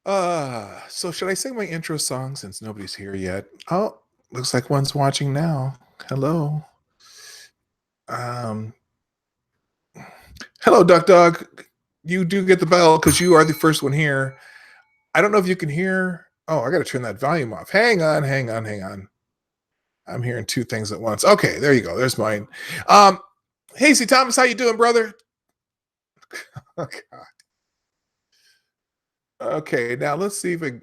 So should I sing my intro song since nobody's here yet? Oh, looks like one's watching now. Hello. Um, hello, Duck Dog. You do get the bell because you are the first one here. I don't know if you can hear. Oh, I got to turn that volume off. Hang on. I'm hearing two things at once. Okay, there you go. There's mine. Um, hey, C. Thomas, how you doing, brother? Okay, okay, now let's see if it.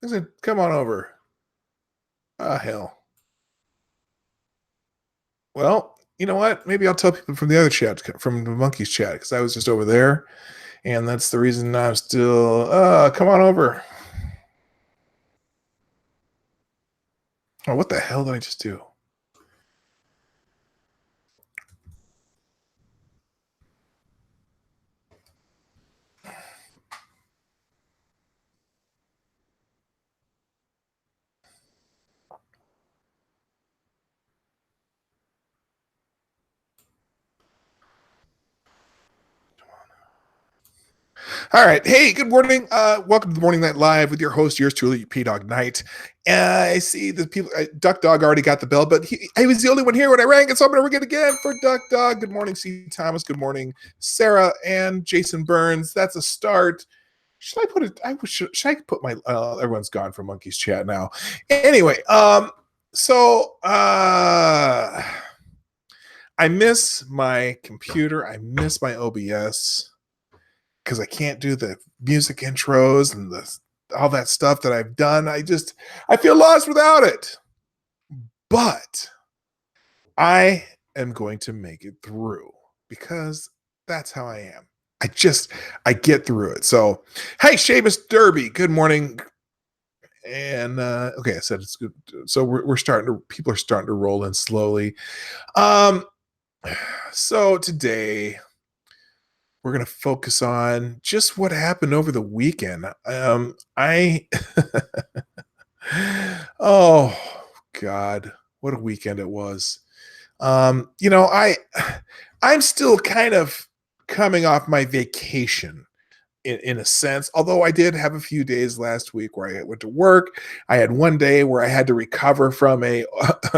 Listen, come on over. Ah, hell. Well, you know what? Maybe I'll tell people from the other chat, from the monkeys chat, because I was just over there, and that's the reason I'm still. Come on over. Oh, what the hell did I just do? All right. Hey, good morning. Welcome to the Morning Night Live with your host, yours truly, Dawg Knight. I see the people. Duck Dog already got the bell, but he was the only one here when I rang it, so I'm going to ring it again for Duck Dog. Good morning, C. Thomas. Good morning, Sarah and Jason Burns. That's a start. Should I put it? Should I put my? Everyone's gone from Monkey's Chat now. Anyway, so I miss my computer. I miss my OBS because I can't do the music intros and all that stuff that I've done. I feel lost without it. But I am going to make it through because that's how I am. I get through it. So, hey, Seamus Derby, good morning. And okay, I said it's good. So we're starting to people are starting to roll in slowly. Um, so today we're going to focus on just what happened over the weekend. I oh God, what a weekend it was. You know, I'm still kind of coming off my vacation in a sense, although I did have a few days last week where I went to work. I had one day where I had to recover from a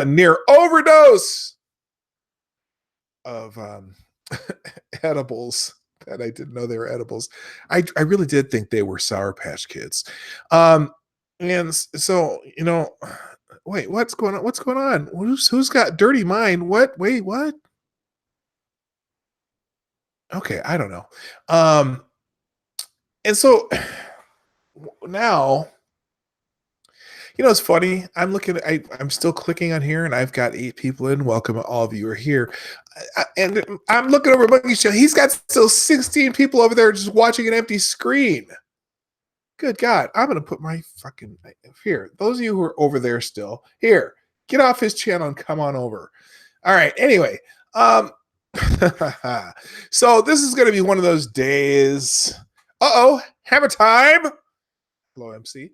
near overdose of edibles that I didn't know they were edibles. I really did think they were Sour Patch Kids. Um, and so, you know, wait, what's going on? What's going on? Who's got dirty mind? What? Wait, what? Okay, I don't know. Um, and so now, you know, it's funny. I'm still clicking on here, and I've got 8 people in. Welcome, all of you are here. And I'm looking over Monkey's show. He's got still 16 people over there just watching an empty screen. Good God, I'm gonna put my fucking here. Those of you who are over there still, here, get off his channel and come on over. All right. Anyway, um, so this is gonna be one of those days. Hammer time. Hello, MC.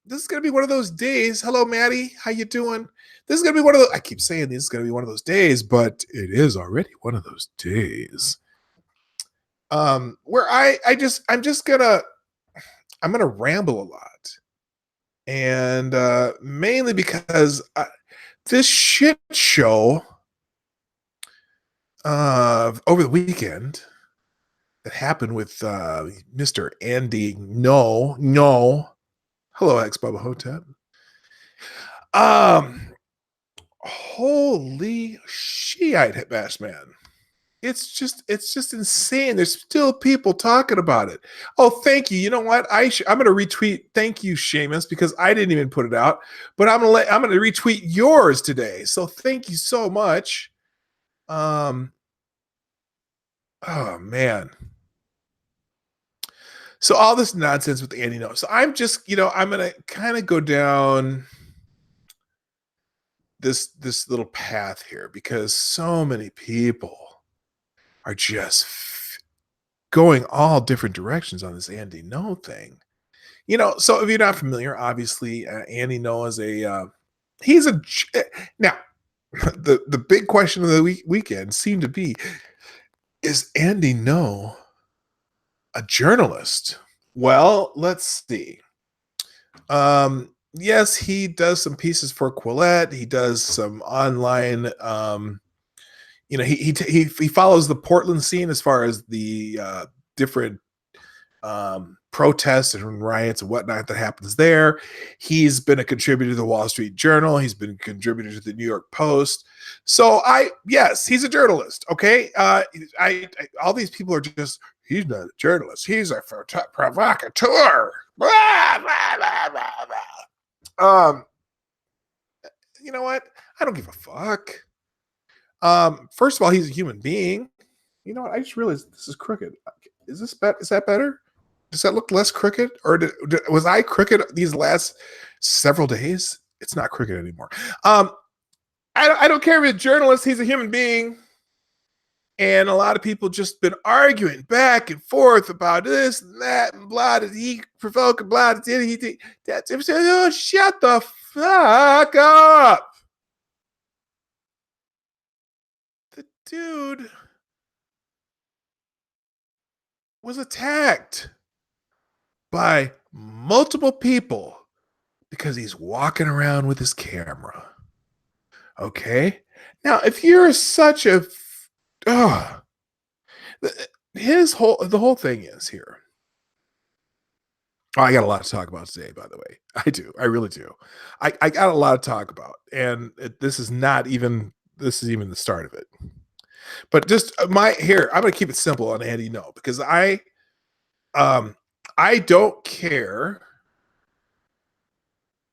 This is gonna be one of those days. Hello, Maddie. How you doing? This is gonna be one of those. I keep saying this is gonna be one of those days, but it is already one of those days. Where I'm gonna ramble a lot, and mainly because this shit show over the weekend that happened with Mr. Andy. No. Hello, ex Bubba Hotep. Um, holy shit, bass man. It's just insane. There's still people talking about it. Oh, thank you. You know what? I'm gonna retweet. Thank you, Seamus, because I didn't even put it out, but I'm gonna retweet yours today. So thank you so much. Um, oh man. So all this nonsense with Andy No. So I'm gonna kind of go down this little path here because so many people are just going all different directions on this Andy No thing. You know, so if you're not familiar, obviously Andy No is he's a now the big question of the weekend seemed to be, is Andy No a journalist? Well, let's see. Yes, he does some pieces for Quillette. He does some online. He follows the Portland scene as far as the different protests and riots and whatnot that happens there. He's been a contributor to the Wall Street Journal. He's been a contributor to the New York Post. So yes, he's a journalist. Okay, all these people are just, he's not a journalist. He's a provocateur. Blah, blah, blah, blah, blah. You know what? I don't give a fuck. First of all, he's a human being. You know what? I just realized this is crooked. Is that better? Does that look less crooked, or was I crooked these last several days? It's not crooked anymore. I don't care if he's a journalist. He's a human being, and a lot of people just been arguing back and forth about this and that and blah. Did he provoke? Blah. Did he? Oh, shut the fuck up. The dude was attacked by multiple people because he's walking around with his camera. Okay? Now, if you're such a the whole thing is here. Oh, I got a lot to talk about today, by the way. I do. I really do. I got a lot to talk about, and this is even the start of it. But just I'm going to keep it simple on Andy No, because I don't care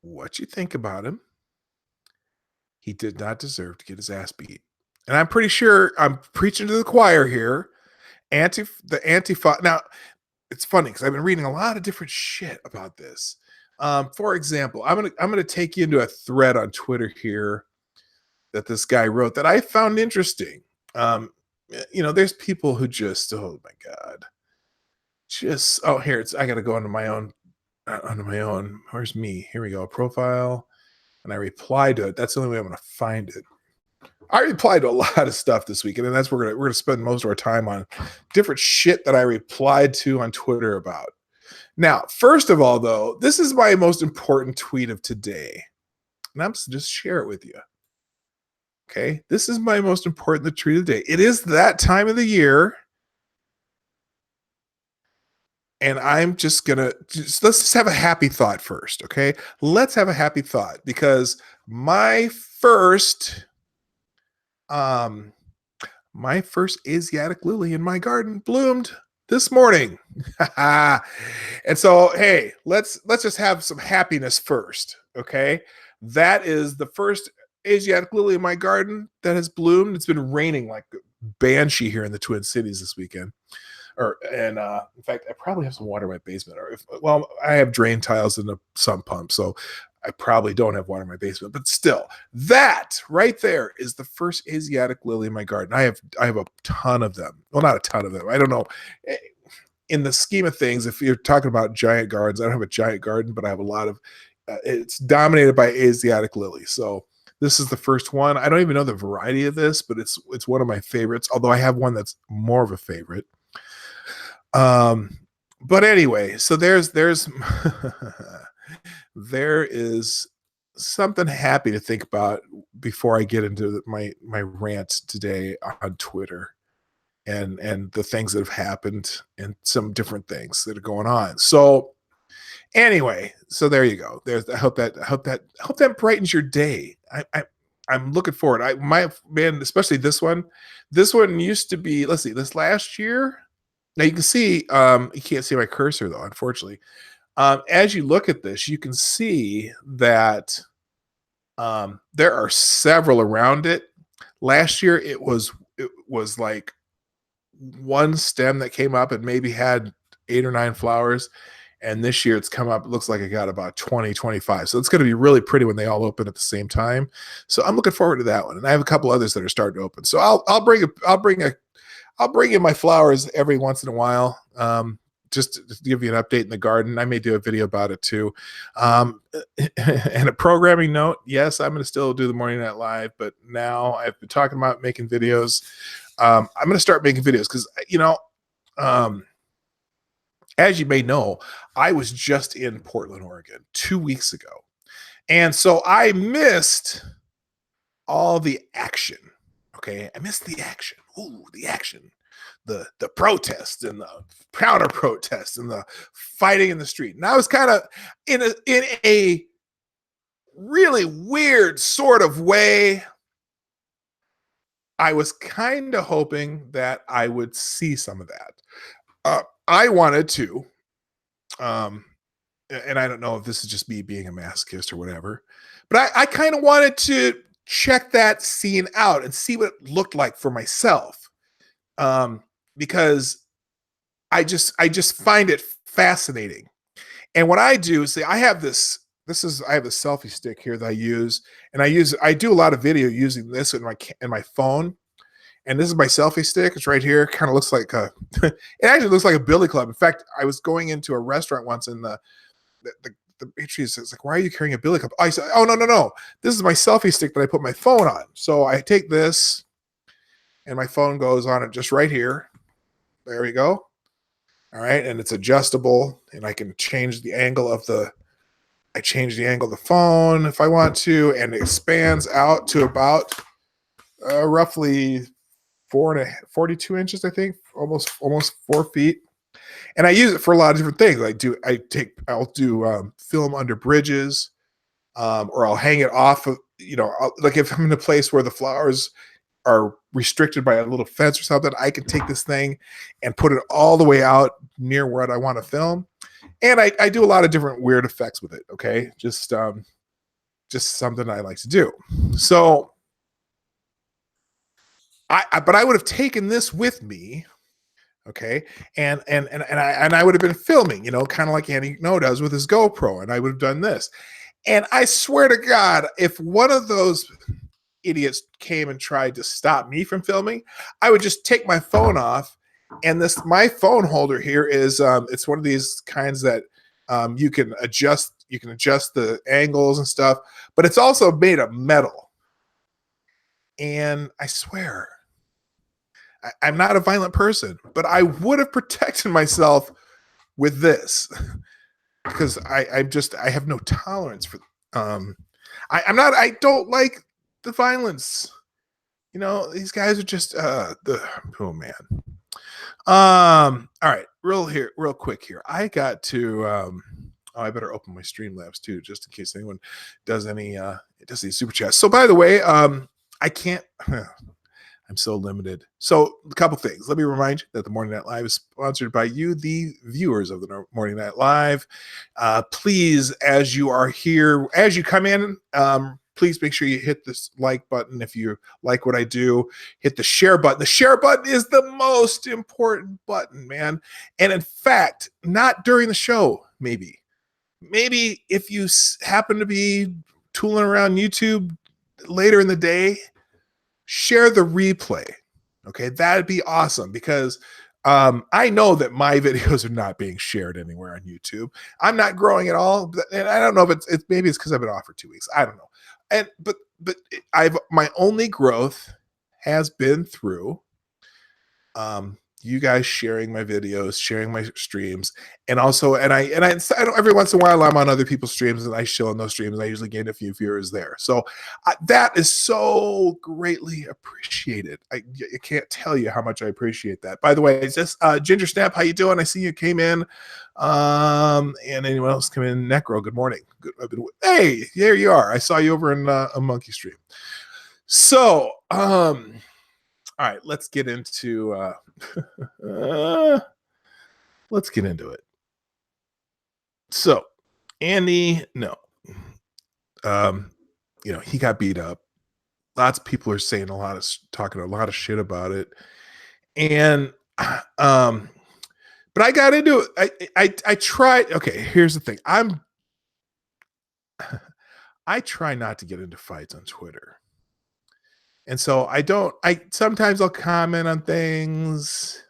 what you think about him. He did not deserve to get his ass beat. And I'm pretty sure I'm preaching to the choir here. The Antifa. Now, it's funny because I've been reading a lot of different shit about this. For example, I'm gonna take you into a thread on Twitter here that this guy wrote that I found interesting. There's people who just, oh my God, I gotta go onto my own. Where's me? Here we go. Profile, and I replied to it. That's the only way I'm gonna find it. I replied to a lot of stuff this weekend, and that's where we're gonna spend most of our time on different shit that I replied to on Twitter about. Now, first of all, though, this is my most important tweet of today, and I'm just share it with you. Okay, this is my most important tweet of the day. It is that time of the year, and I'm just gonna let's just have a happy thought first. Okay, let's have a happy thought, because my first Asiatic lily in my garden bloomed this morning. And so, hey, let's just have some happiness first. Okay, that is the first Asiatic lily in my garden that has bloomed. It's been raining like banshee here in the Twin Cities this weekend. In fact, I probably have some water in my basement. I have drain tiles and a sump pump, so I probably don't have water in my basement. But still, that right there is the first Asiatic lily in my garden. I have a ton of them. Well, not a ton of them. I don't know. In the scheme of things, if you're talking about giant gardens, I don't have a giant garden, but I have a lot of. It's dominated by Asiatic lilies. So this is the first one. I don't even know the variety of this, but it's one of my favorites. Although I have one that's more of a favorite. But anyway, so there's there is something happy to think about before I get into my rant today on Twitter and the things that have happened and some different things that are going on. So anyway, so there you go. I hope that brightens your day. I'm looking forward. Especially this one. This one used to be, let's see, this last year. Now you can see, you can't see my cursor though, unfortunately. As you look at this, you can see that there are several around it. Last year, it was like one stem that came up and maybe had 8 or 9 flowers. And this year it's come up, it looks like it got about 20, 25. So it's going to be really pretty when they all open at the same time. So I'm looking forward to that one. And I have a couple others that are starting to open. So I'll bring in my flowers every once in a while. Just to give you an update in the garden. I may do a video about it too. And a programming note, yes, I'm going to still do the Morning Night Live, but now I've been talking about making videos. I'm going to start making videos because, as you may know, I was just in Portland, Oregon 2 weeks ago. And so I missed all the action. Okay. I missed the action. Ooh, the action. The protests and the counter protests and the fighting in the street. And I was kind of in a really weird sort of way. I was kind of hoping that I would see some of that. I wanted to, um, and I don't know if this is just me being a masochist or whatever, but I kind of wanted to check that scene out and see what it looked like for myself. Because I just find it fascinating. And what I do, see, I have I have a selfie stick here that I use, and I do a lot of video using this in my phone. And this is my selfie stick. It's right here. Kind of looks like it actually looks like a billy club. In fact, I was going into a restaurant once, and the waitress is like, "Why are you carrying a billy club?" I said, "Oh, no. This is my selfie stick that I put my phone on." So I take this, and my phone goes on it just right here. There we go. All right, and it's adjustable, and I can change the angle of the phone if I want to, and it expands out to about roughly 42 inches, I think, almost 4 feet. And I use it for a lot of different things. I'll do film under bridges, or I'll hang it off of, like if I'm in a place where the flowers are restricted by a little fence or something, I can take this thing and put it all the way out near where I want to film. And I do a lot of different weird effects with it. Okay. Just something I like to do. So but I would have taken this with me. Okay. And I would have been filming, kind of like Andy No does with his GoPro. And I would have done this. And I swear to God, if one of those idiots came and tried to stop me from filming, I would just take my phone off. And my phone holder here is it's one of these kinds that you can adjust the angles and stuff, but it's also made of metal. And I swear, I'm not a violent person, but I would have protected myself with this because I have no tolerance for I don't like the violence. These guys are just oh man. All right, real quick here. I got to I better open my Streamlabs too, just in case anyone does any super chats. So by the way, I can't I'm so limited. So a couple things. Let me remind you that the Morning Night Live is sponsored by you, the viewers of the Morning Night Live. Please, as you are here, as you come in, please make sure you hit this like button. If you like what I do, hit the share button. The share button is the most important button, man. And in fact, not during the show, maybe if you happen to be tooling around YouTube later in the day, share the replay. Okay, that'd be awesome because I know that my videos are not being shared anywhere on YouTube. I'm not growing at all, and I don't know if it's maybe it's because I've been off for 2 weeks. I don't know. And but my only growth has been through you guys sharing my videos, sharing my streams, and also I don't, every once in a while I'm on other people's streams and I show on those streams. And I usually gain a few viewers there, so that is so greatly appreciated. I can't tell you how much I appreciate that. By the way, it's just Ginger Snap, how you doing? I see you came in, and anyone else come in? Necro, good morning. Hey, there you are. I saw you over in a monkey stream. So all right, let's get into it. So, Andy, no. He got beat up. Lots of people are saying talking a lot of shit about it. And but I got into it. I tried. Okay, here's the thing. I try not to get into fights on Twitter. And so sometimes I'll comment on things.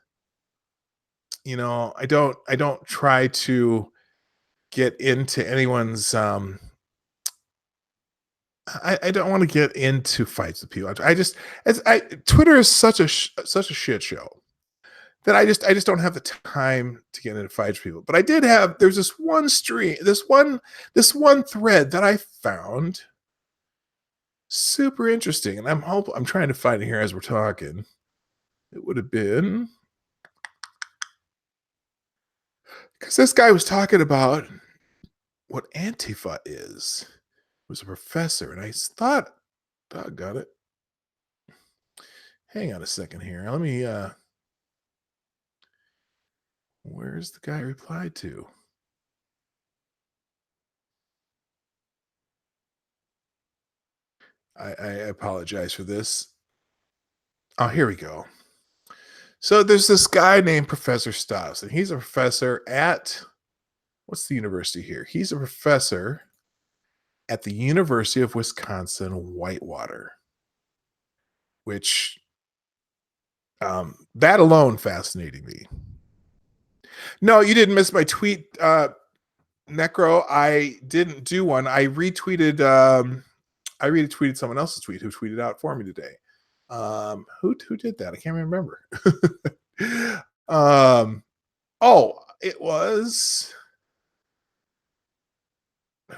I don't try to get into anyone's I don't want to get into fights with people. Twitter is such a shit show that I just don't have the time to get into fights with people. But I did have there's this one stream, this one thread that I found super interesting, and I'm trying to find it here as we're talking. It would have been because this guy was talking about what Antifa is. He was a professor, and I thought, got it. Hang on a second here. Let me where's the guy replied to? I apologize for this. Oh, here we go. So there's this guy named Professor Stoss, and he's a professor at what's the university here? He's a professor at the University of Wisconsin Whitewater, which that alone fascinating me. No, you didn't miss my tweet, Necro. I didn't do one. I retweeted someone else's tweet who tweeted out for me today. Who did that? I can't remember. Oh, it was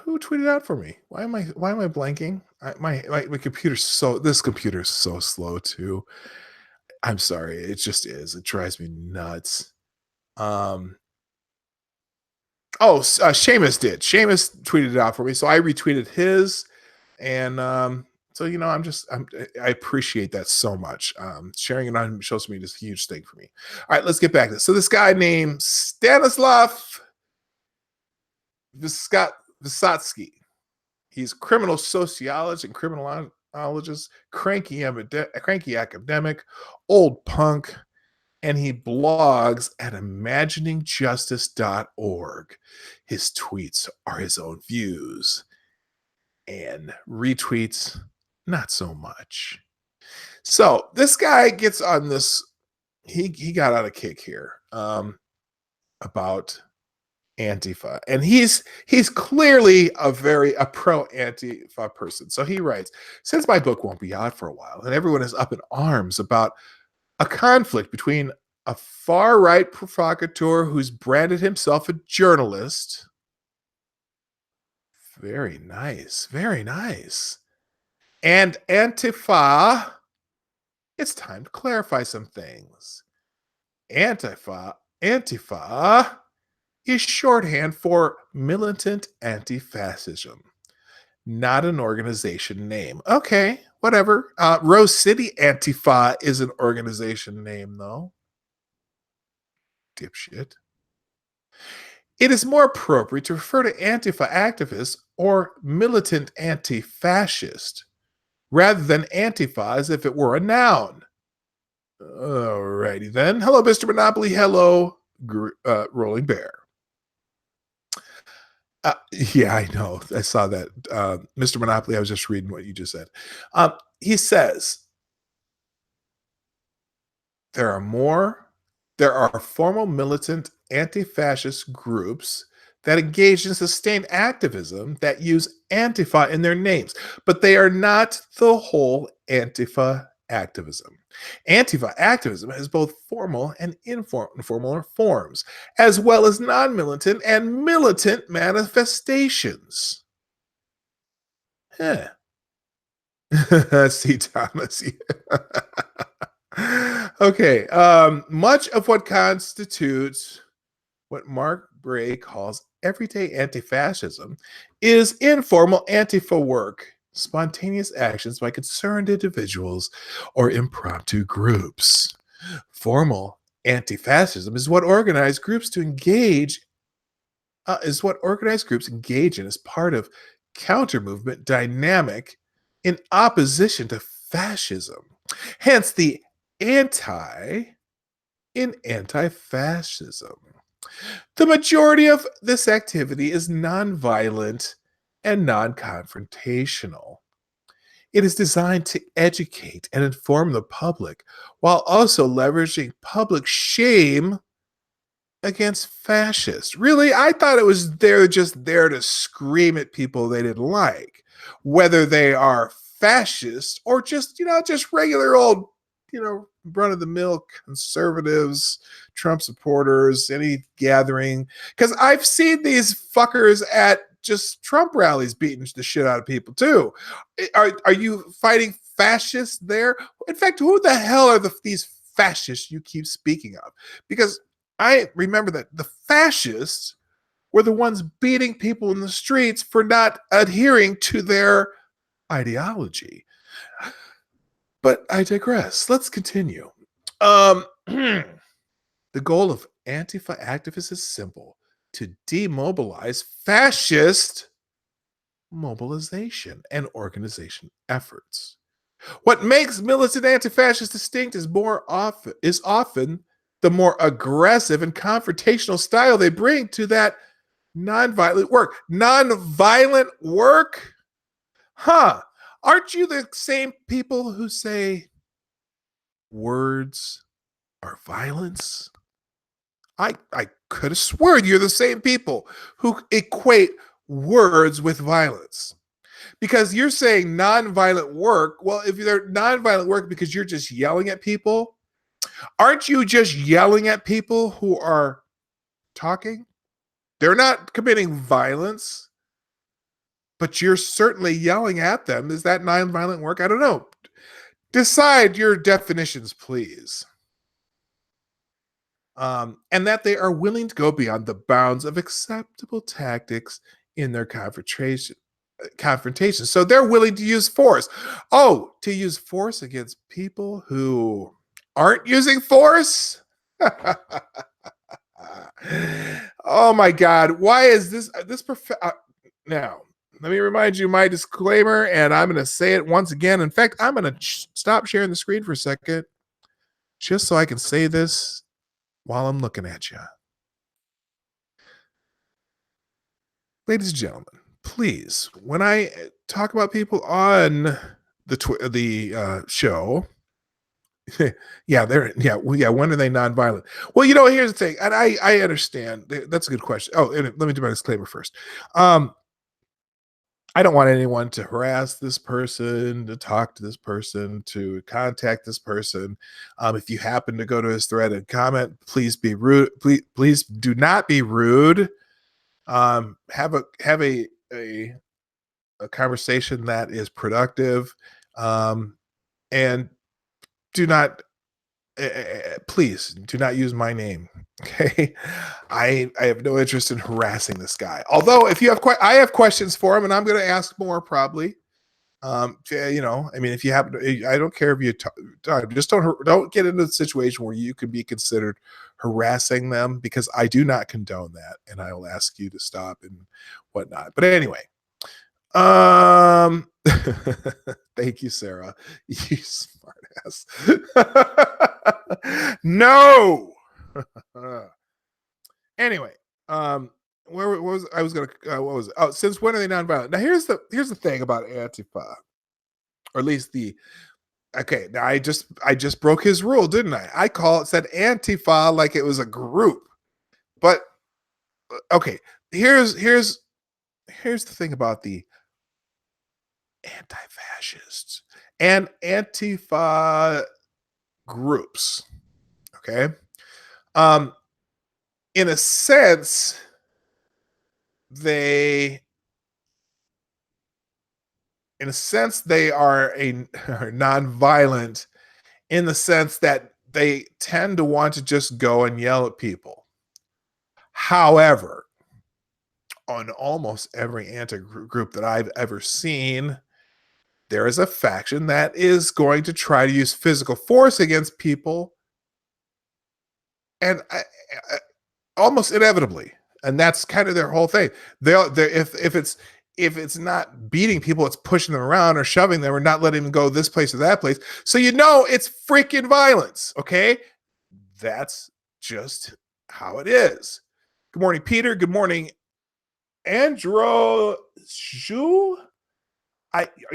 who tweeted out for me? Why am I blanking? My computer's this computer's so slow too. I'm sorry. It just is. It drives me nuts. Seamus did. Seamus tweeted it out for me, so I retweeted his, and so I appreciate that so much. Sharing it on social media is a huge thing for me. All right, let's get back to this. So this guy named Stanislav Vysotsky. He's a criminal sociologist and criminologist, cranky academic, old punk, and he blogs at imaginingjustice.org. His tweets are his own views, and retweets, not so much. So this guy gets on this, he got on a kick here about Antifa, and he's clearly a pro Antifa person. So he writes, since my book won't be out for a while and everyone is up in arms about a conflict between a far-right provocateur who's branded himself a journalist, very nice, and Antifa, it's time to clarify some things. Antifa is shorthand for militant anti-fascism, not an organization name. Okay, whatever. Rose City Antifa is an organization name, though. Dipshit. It is more appropriate to refer to Antifa activists or militant anti-fascist rather than Antifa as if it were a noun. Alrighty then. Hello, Mr. Monopoly. Hello, Rolling Bear. Yeah, I know. I saw that. Mr. Monopoly, I was just reading what you just said. He says, there are formal militant anti-fascist groups that engage in sustained activism that use Antifa in their names, but they are not the whole Antifa activism. Antifa activism has both formal and informal forms, as well as non-militant and militant manifestations. Huh. See, Thomas. Okay. Much of what constitutes what Mark Bray calls everyday anti-fascism is informal Antifa work, spontaneous actions by concerned individuals or impromptu groups. Formal anti-fascism is what organized groups engage in as part of counter-movement dynamic in opposition to fascism. Hence the anti in anti-fascism. The majority of this activity is nonviolent and non-confrontational. It is designed to educate and inform the public while also leveraging public shame against fascists. Really, I thought it was just there to scream at people they didn't like, whether they are fascist or just regular old, run-of-the-mill conservatives, Trump supporters, any gathering. Because I've seen these fuckers at just Trump rallies beating the shit out of people too. Are you fighting fascists there? In fact, who the hell are these fascists you keep speaking of? Because I remember that the fascists were the ones beating people in the streets for not adhering to their ideology. But I digress. Let's continue. The goal of Antifa activists is simple: to demobilize fascist mobilization and organization efforts. What makes militant anti-fascists distinct is often the more aggressive and confrontational style they bring to that nonviolent work. Nonviolent work? Huh. Aren't you the same people who say words are violence? I could have sworn you're the same people who equate words with violence. Because you're saying nonviolent work. Well, if they're nonviolent work because you're just yelling at people, aren't you just yelling at people who are talking? They're not committing violence, but you're certainly yelling at them. Is that nonviolent work? I don't know. Decide your definitions, please. And that they are willing to go beyond the bounds of acceptable tactics in their confrontation. So they're willing to use force. Oh, to use force against people who aren't using force? Oh my God. Why is this now, let me remind you my disclaimer, and I'm going to say it once again. In fact, I'm going to stop sharing the screen for a second just so I can say this while I'm looking at you. Ladies and gentlemen, please, when I talk about people on the show, when are they nonviolent? Well, here's the thing, and I understand. That's a good question. Oh, and let me do my disclaimer first. I don't want anyone to harass this person, to talk to this person, to contact this person. If you happen to go to his thread and comment, please be rude. Please do not be rude. Have a conversation that is productive, and do not please do not use my name. Okay, I have no interest in harassing this guy. Although, if you have I have questions for him, and I'm going to ask more probably. I mean, if you happen to, I don't care if you talk, just don't get into the situation where you could be considered harassing them, because I do not condone that, and I will ask you to stop and whatnot. But anyway, thank you, Sarah. You smart ass. No. Anyway, where was I was gonna what was it? Oh, since when are they nonviolent? Now here's the thing about Antifa, or at least now I just broke his rule, didn't I? I said Antifa like it was a group. But okay, here's the thing about the anti-fascists and Antifa groups. Okay. In a sense, they are nonviolent, in the sense that they tend to want to just go and yell at people. However, on almost every anti-group that I've ever seen, there is a faction that is going to try to use physical force against people, and almost inevitably, and that's kind of their whole thing. If it's not beating people, it's pushing them around or shoving them or not letting them go this place or that place. So it's freaking violence. Okay, that's just how it is. Good morning, Peter. Good morning, Andrew.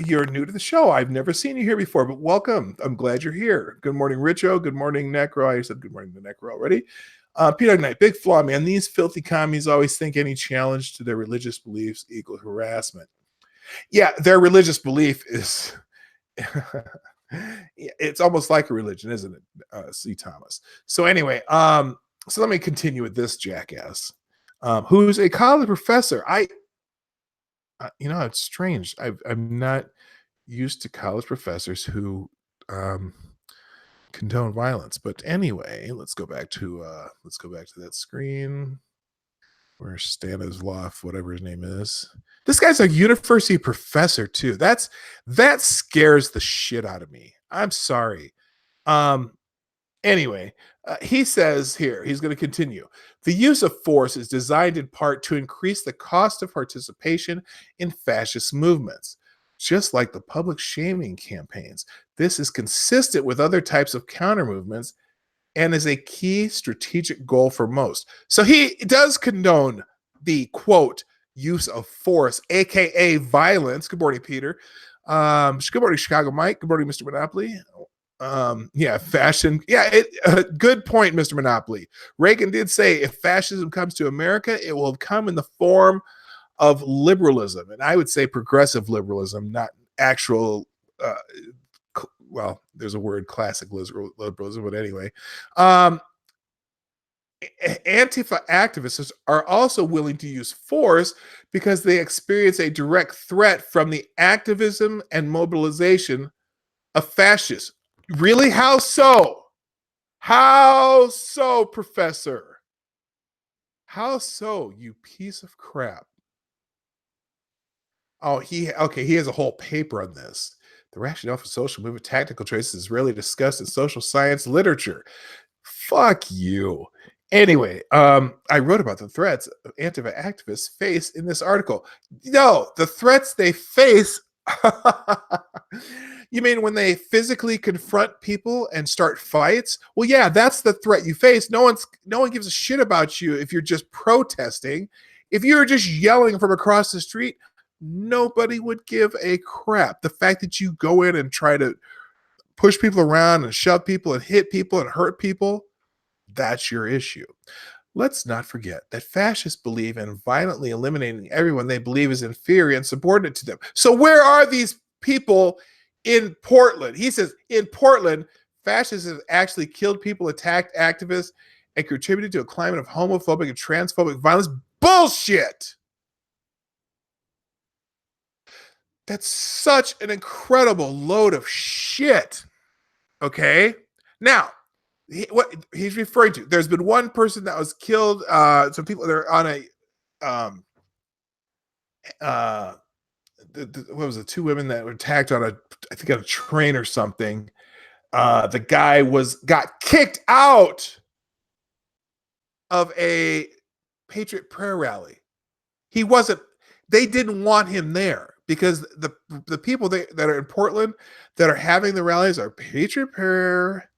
You're new to the show. I've never seen you here before, but welcome. I'm glad you're here. Good morning, Richo. Good morning, Necro. I said good morning to Necro already. Dawg Knight, big flaw, man. These filthy commies always think any challenge to their religious beliefs equals harassment. Yeah, their religious belief is It's almost like a religion, isn't it, C. Thomas? So anyway, so let me continue with this jackass, who's a college professor. It's strange. I'm not used to college professors who um, condone violence. But anyway, let's go back to that screen where Stanislav, whatever his name is. This guy's a university professor too. That scares the shit out of me. I'm sorry. Um, Anyway, he says here, he's going to continue. The use of force is designed in part to increase the cost of participation in fascist movements. Just like the public shaming campaigns, this is consistent with other types of counter movements and is a key strategic goal for most. So he does condone the quote use of force, aka violence. Good morning, Peter. Good morning, Chicago Mike. Good morning, Mr. Monopoly. Yeah, fashion. Yeah, good point, Mr. Monopoly. Reagan did say if fascism comes to America, it will come in the form of liberalism, and I would say progressive liberalism, not actual well, there's a word, classic liberalism, but anyway. Antifa activists are also willing to use force because they experience a direct threat from the activism and mobilization of fascists. Really? How so? How so, Professor? How so, you piece of crap? Oh, he has a whole paper on this. The rationale for social movement tactical traces is rarely discussed in social science literature. Fuck you. Anyway, I wrote about the threats Antifa activists face in this article. No, the threats they face. You mean when they physically confront people and start fights? Well, yeah, that's the threat you face. No one gives a shit about you if you're just protesting. If you're just yelling from across the street, nobody would give a crap. The fact that you go in and try to push people around and shove people and hit people and hurt people, that's your issue. Let's not forget that fascists believe in violently eliminating everyone they believe is inferior and subordinate to them. So where are these people in Portland? He says in Portland, fascists have actually killed people, attacked activists, and contributed to a climate of homophobic and transphobic violence. Bullshit! That's such an incredible load of shit. Okay? Now, what he's referring to, there's been one person that was killed. Some people that are on a what was it? Two women that were attacked on I think on a train or something. The guy got kicked out of a Patriot Prayer rally. He wasn't. They didn't want him there because the people that are in Portland that are having the rallies are Patriot Prayer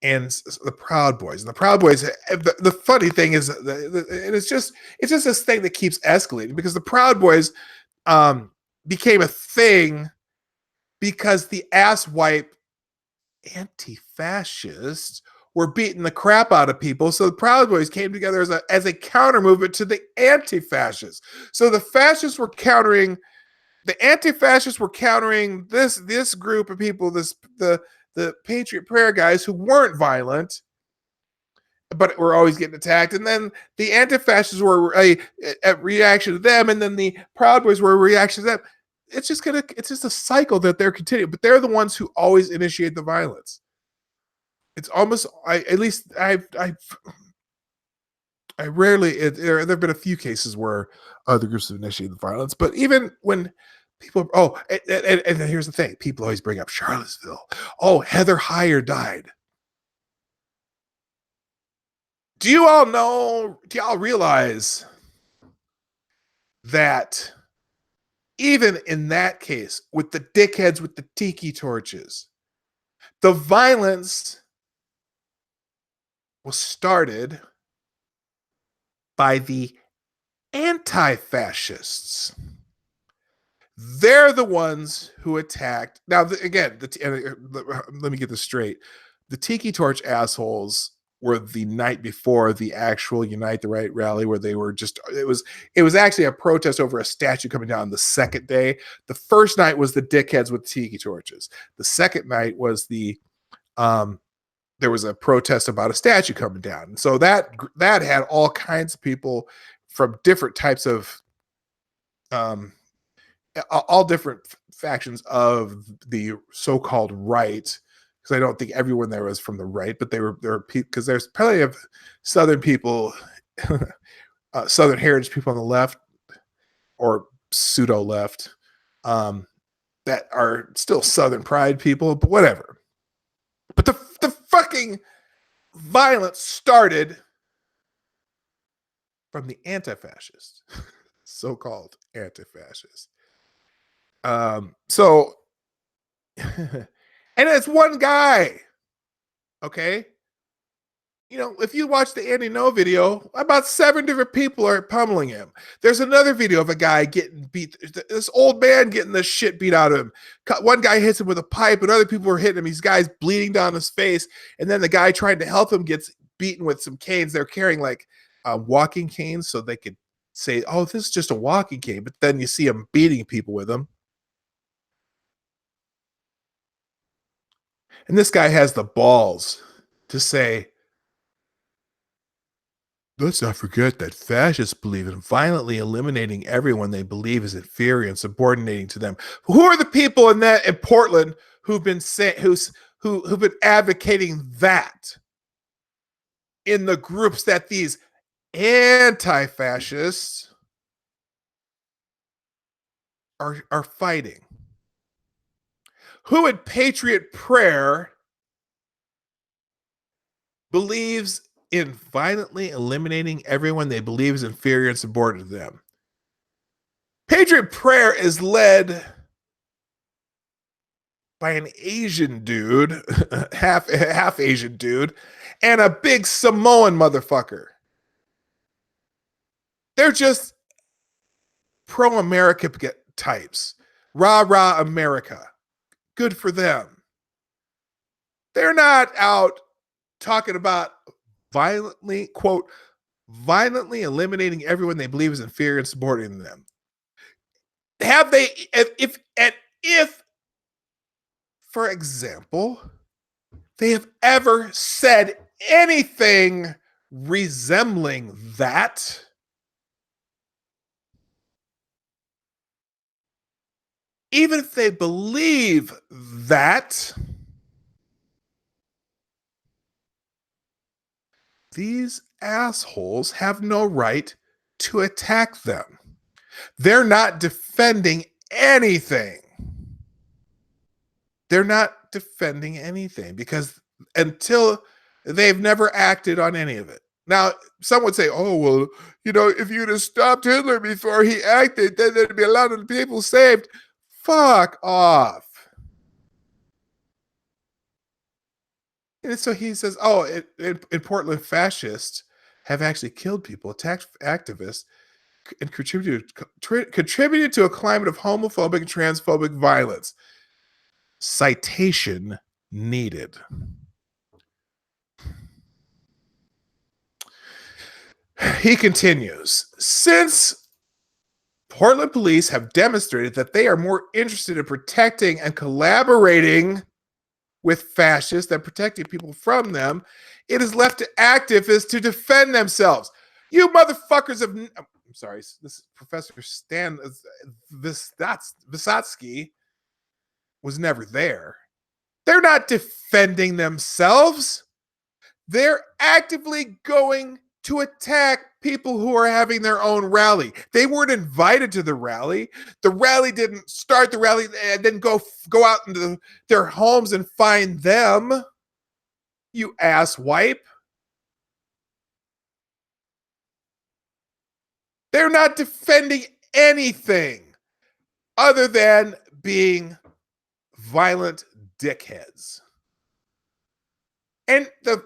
and the Proud Boys. And the Proud Boys, the funny thing is, and it's just this thing that keeps escalating because the Proud Boys became a thing because the asswipe anti-fascists were beating the crap out of people. So the Proud Boys came together as a counter movement to the anti-fascists. So the fascists were countering, the anti-fascists were countering this group of people, the Patriot Prayer guys who weren't violent, but were always getting attacked. And then the anti-fascists were a reaction to them, and then the Proud Boys were a reaction to them. It's just a cycle that they're continuing, but they're the ones who always initiate the violence. It's almost, I rarely, there have been a few cases where other groups have initiated the violence, but even when people, and here's the thing, people always bring up Charlottesville. Oh, Heather Heyer died. Do you all realize that even in that case, with the dickheads with the tiki torches, the violence was started by the anti-fascists. They're the ones who attacked. Now, again, let me get this straight. The tiki torch assholes were the night before the actual Unite the Right rally, where they were just it was actually a protest over a statue coming down the second day. The first night was the dickheads with tiki torches. The second night was there was a protest about a statue coming down. And so that had all kinds of people from different types of all different factions of the so-called right, because I don't think everyone there was from the right, but there were people, because there's plenty of Southern people, Southern heritage people on the left or pseudo left, that are still Southern pride people, but whatever. But the fucking violence started from the anti-fascists, so-called anti-fascists. So and it's one guy, okay? You know, if you watch the Andy No video, about 7 different people are pummeling him. There's another video of a guy getting beat, this old man getting the shit beat out of him. One guy hits him with a pipe, and other people are hitting him. These guys bleeding down his face, and then the guy trying to help him gets beaten with some canes. They're carrying like walking canes so they could say, oh, this is just a walking cane, but then you see him beating people with them. And this guy has the balls to say, let's not forget that fascists believe in violently eliminating everyone they believe is inferior and subordinating to them. Who are the people in Portland who've been who've been advocating that in the groups that these anti-fascists are fighting? Who in Patriot Prayer believes in violently eliminating everyone they believe is inferior and subordinate to them? Patriot Prayer is led by an Asian dude, half Asian dude, and a big Samoan motherfucker. They're just pro-America types. Rah, rah, America. Good for them. They're not out talking about violently, quote, violently eliminating everyone they believe is inferior and subordinate to them. Have they, if, for example, they have ever said anything resembling that? Even if they believe that, these assholes have no right to attack them. They're not defending anything. They're not defending anything because until they've never acted on any of it. Now, some would say, oh, well, you know, if you'd have stopped Hitler before he acted, then there'd be a lot of people saved. Fuck off. And so he says, oh, in Portland, fascists have actually killed people, attacked activists, and contributed to a climate of homophobic and transphobic violence. Citation needed. He continues, since Portland police have demonstrated that they are more interested in protecting and collaborating with fascists than protecting people from them, it is left to activists to defend themselves. You motherfuckers have, I'm sorry, this Professor Stan Vysotsky was never there. They're not defending themselves. They're actively going to attack people who are having their own rally. They weren't invited to the rally. The rally didn't start the rally and then go out into their homes and find them. You ass wipe. They're not defending anything other than being violent dickheads. And the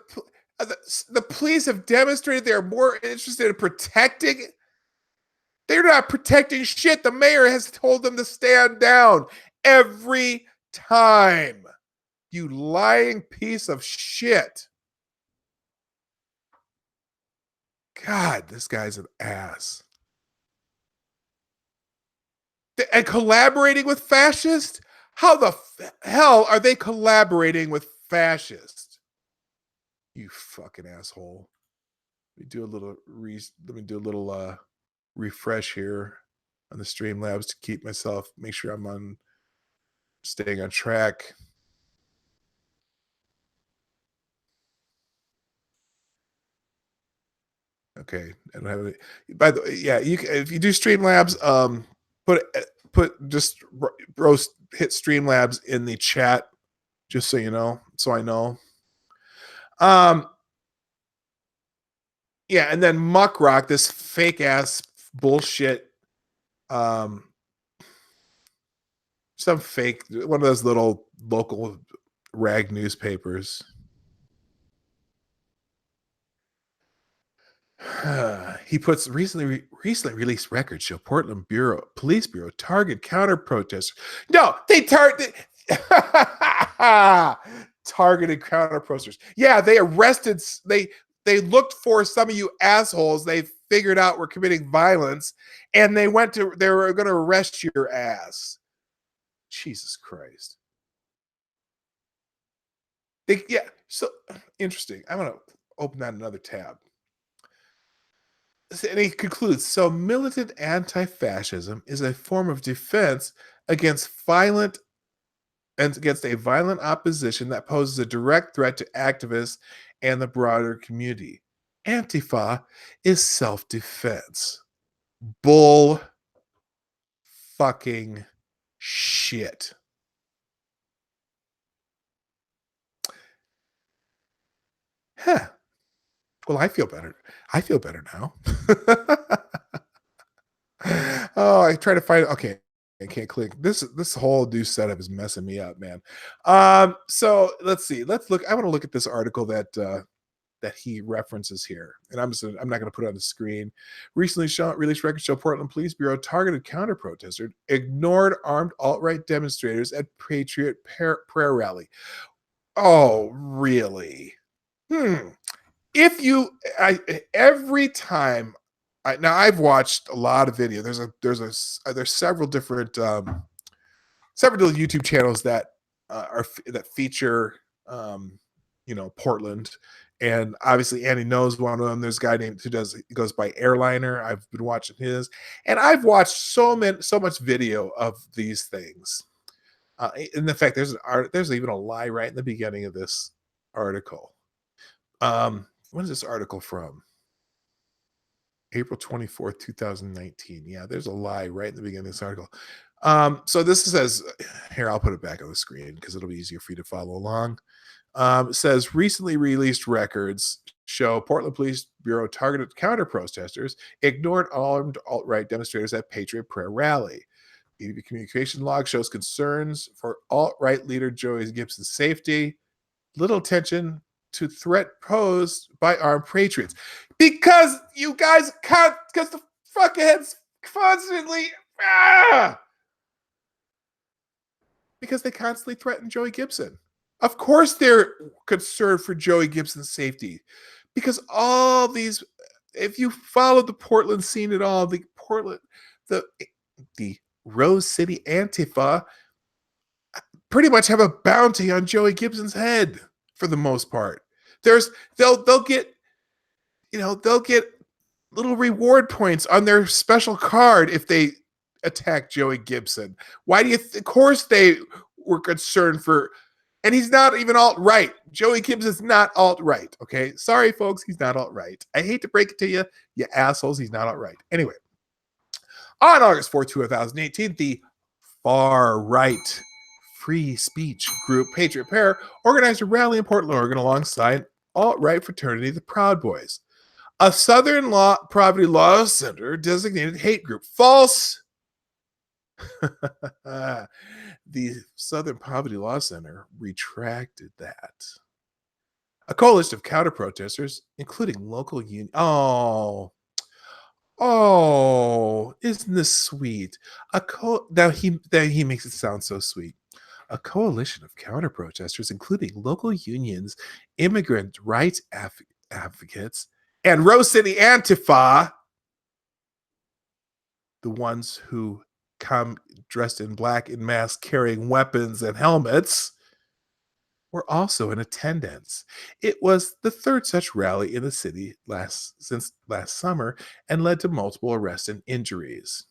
police have demonstrated they're more interested in protecting. They're not protecting shit. The mayor has told them to stand down every time. You lying piece of shit. God, this guy's an ass. And collaborating with fascists? How the hell are they collaborating with fascists? You fucking asshole. Let me do a little refresh here on the Streamlabs to keep myself, make sure I'm on staying on track. Okay, I don't have it. By the way, yeah, you can, if you do Streamlabs, put just roast hit Streamlabs in the chat, just so you know, so I know. Yeah, and then Muck Rock, this fake ass bullshit, um, some fake one of those little local rag newspapers. He puts recently released records show Portland Police Bureau target counter protesters. No, they targeted counter protesters. Yeah, they arrested. They looked for some of you assholes. They figured out we're committing violence, and they were going to arrest your ass. Jesus Christ. Yeah. So interesting. I'm going to open that another tab. And he concludes, so militant anti-fascism is a form of defense against a violent opposition that poses a direct threat to activists and the broader community. Antifa is self-defense. Bull fucking shit. Huh. Well, I feel better. I feel better now. Oh, I try to find. Okay, I can't click. This whole new setup is messing me up, man. So let's see. Let's look. I want to look at this article that he references here, and I'm not going to put it on the screen. Recently released records show Portland Police Bureau targeted counter protester, ignored armed alt-right demonstrators at Patriot prayer rally. Oh, really? If you, every time, now I've watched a lot of video. There's several different YouTube channels that that feature Portland, and obviously Andy knows one of them. There's a guy named he goes by Airliner. I've been watching his, and I've watched so much video of these things. And in fact, there's even a lie right in the beginning of this article. When is this article from? April 24th, 2019. Yeah, there's a lie right in the beginning of this article. So this says, here, I'll put it back on the screen because it'll be easier for you to follow along. It says recently released records show Portland Police Bureau targeted counter protesters, ignored armed alt-right demonstrators at Patriot Prayer Rally. EDB communication log shows concerns for alt-right leader Joey Gibson's safety. Little attention to threat posed by armed patriots, because you guys can't, because the fuckheads constantly because they constantly threaten Joey Gibson. Of course they're concerned for Joey Gibson's safety, because all these, if you follow the Portland scene at all, the Rose City Antifa pretty much have a bounty on Joey Gibson's head. For the most part, they'll get little reward points on their special card if they attack Joey Gibson. Why do you? Of course, they were concerned for, and he's not even alt-right. Joey Gibson's not alt-right. Okay, sorry, folks, he's not alt-right. I hate to break it to you, you assholes. He's not alt-right. Anyway, on August 4th, 2018, the far right free speech group Patriot Prayer organized a rally in Portland, Oregon alongside alt-right fraternity the Proud Boys, a Southern Poverty Law Center designated hate group. False. The Southern Poverty Law Center retracted that. A coalition of counter protesters, including local union. Oh, isn't this sweet? Now he makes it sound so sweet. A coalition of counter-protesters, including local unions, immigrant rights advocates, And Rose City Antifa, the ones who come dressed in black and masks carrying weapons and helmets, were also in attendance. It was the third such rally in the city since last summer and led to multiple arrests and injuries.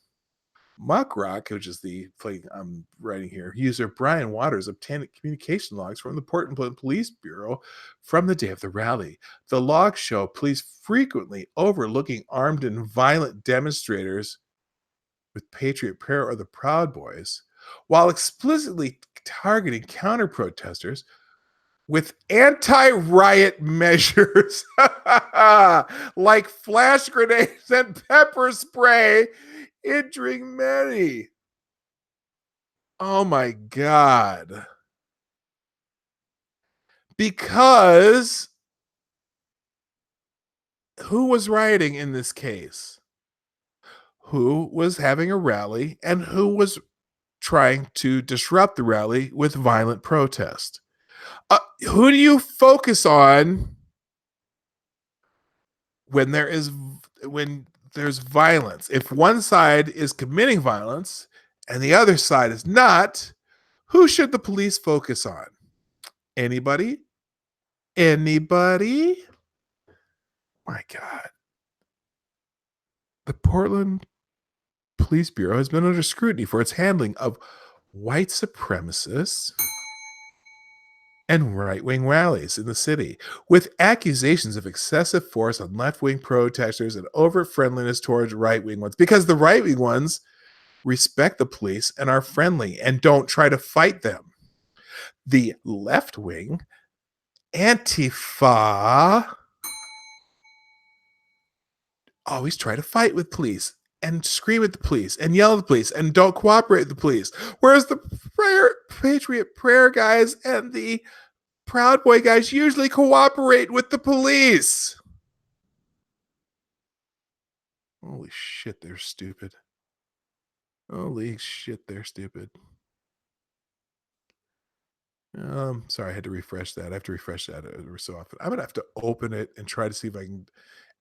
Muckrock, which is the play I'm writing here, user Brian Waters obtained communication logs from the Portland Police Bureau from the day of the rally. The logs show police frequently overlooking armed and violent demonstrators with Patriot Prayer or the Proud Boys, while explicitly targeting counter protesters with anti-riot measures like flash grenades and pepper spray, injuring many. Oh my God. Because who was rioting in this case? Who was having a rally and who was trying to disrupt the rally with violent protest? Who do you focus on when there's violence? If one side is committing violence and the other side is not, who should the police focus on? Anybody? Anybody? My God. The Portland Police Bureau has been under scrutiny for its handling of white supremacists and right-wing rallies in the city, with accusations of excessive force on left-wing protesters and over-friendliness towards right-wing ones, because the right-wing ones respect the police and are friendly and don't try to fight them. The left-wing, Antifa, always try to fight with police and scream at the police and yell at the police and don't cooperate with the police. Whereas the Patriot Prayer guys and the Proud Boy guys usually cooperate with the police. Holy shit, they're stupid. Holy shit, they're stupid. Sorry, I had to refresh that. I have to refresh that every so often. I'm gonna have to open it and try to see if I can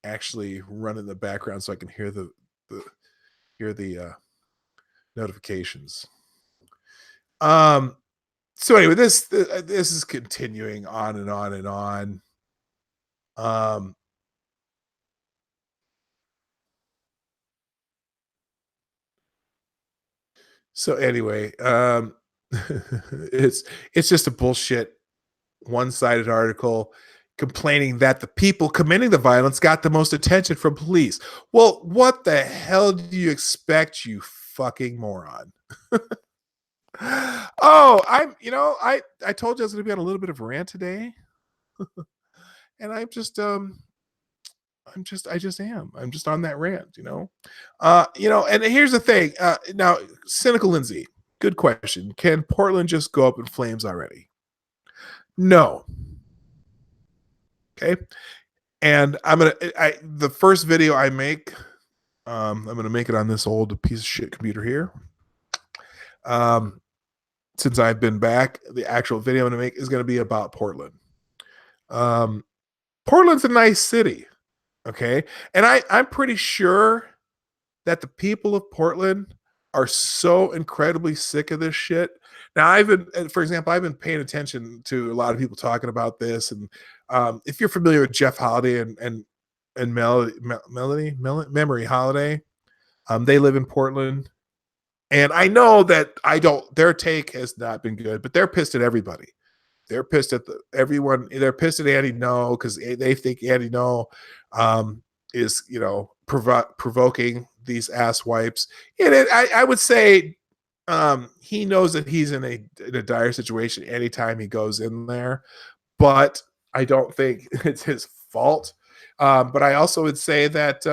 actually run in the background so I can hear the notifications. So anyway, this is continuing on and on and on. So anyway, it's just a bullshit one-sided article complaining that the people committing the violence got the most attention from police. Well, what the hell do you expect, you fucking moron? Oh, I told you I was gonna be on a little bit of a rant today. And I just am. I'm just on that rant, and here's the thing. Now, Cynical Lindsay, good question. Can Portland just go up in flames already? No. Okay. And the first video I make, I'm gonna make it on this old piece of shit computer here. Since I've been back, the actual video I'm gonna make is gonna be about Portland. Portland's a nice city. Okay. And I'm pretty sure that the people of Portland are so incredibly sick of this shit. Now, for example, I've been paying attention to a lot of people talking about this. And if you're familiar with Jeff Holiday and Memory Holiday, they live in Portland. And I know that their take has not been good, but they're pissed at everybody. They're pissed at everyone. They're pissed at Andy No because they think Andy No is provoking these ass wipes. And I would say he knows that he's in a dire situation anytime he goes in there, but I don't think it's his fault. But I also would say that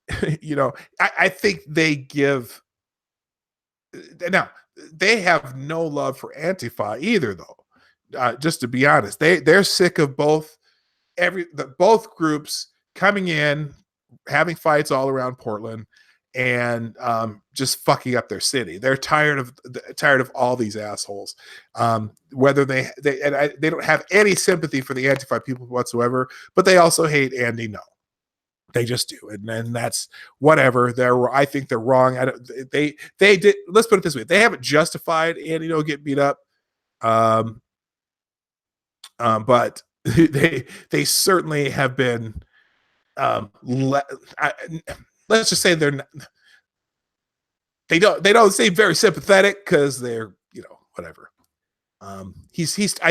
I think they give now. They have no love for Antifa either, though. Just to be honest, they're sick of both groups coming in, having fights all around Portland, and just fucking up their city. They're tired of all these assholes. Whether they don't have any sympathy for the Antifa people whatsoever, but they also hate Andy No. They just do, and that's whatever. I think they're wrong. They did. Let's put it this way: they haven't justified Andy No getting beat up, but they certainly have been. Let's just say they don't seem very sympathetic because they're whatever. I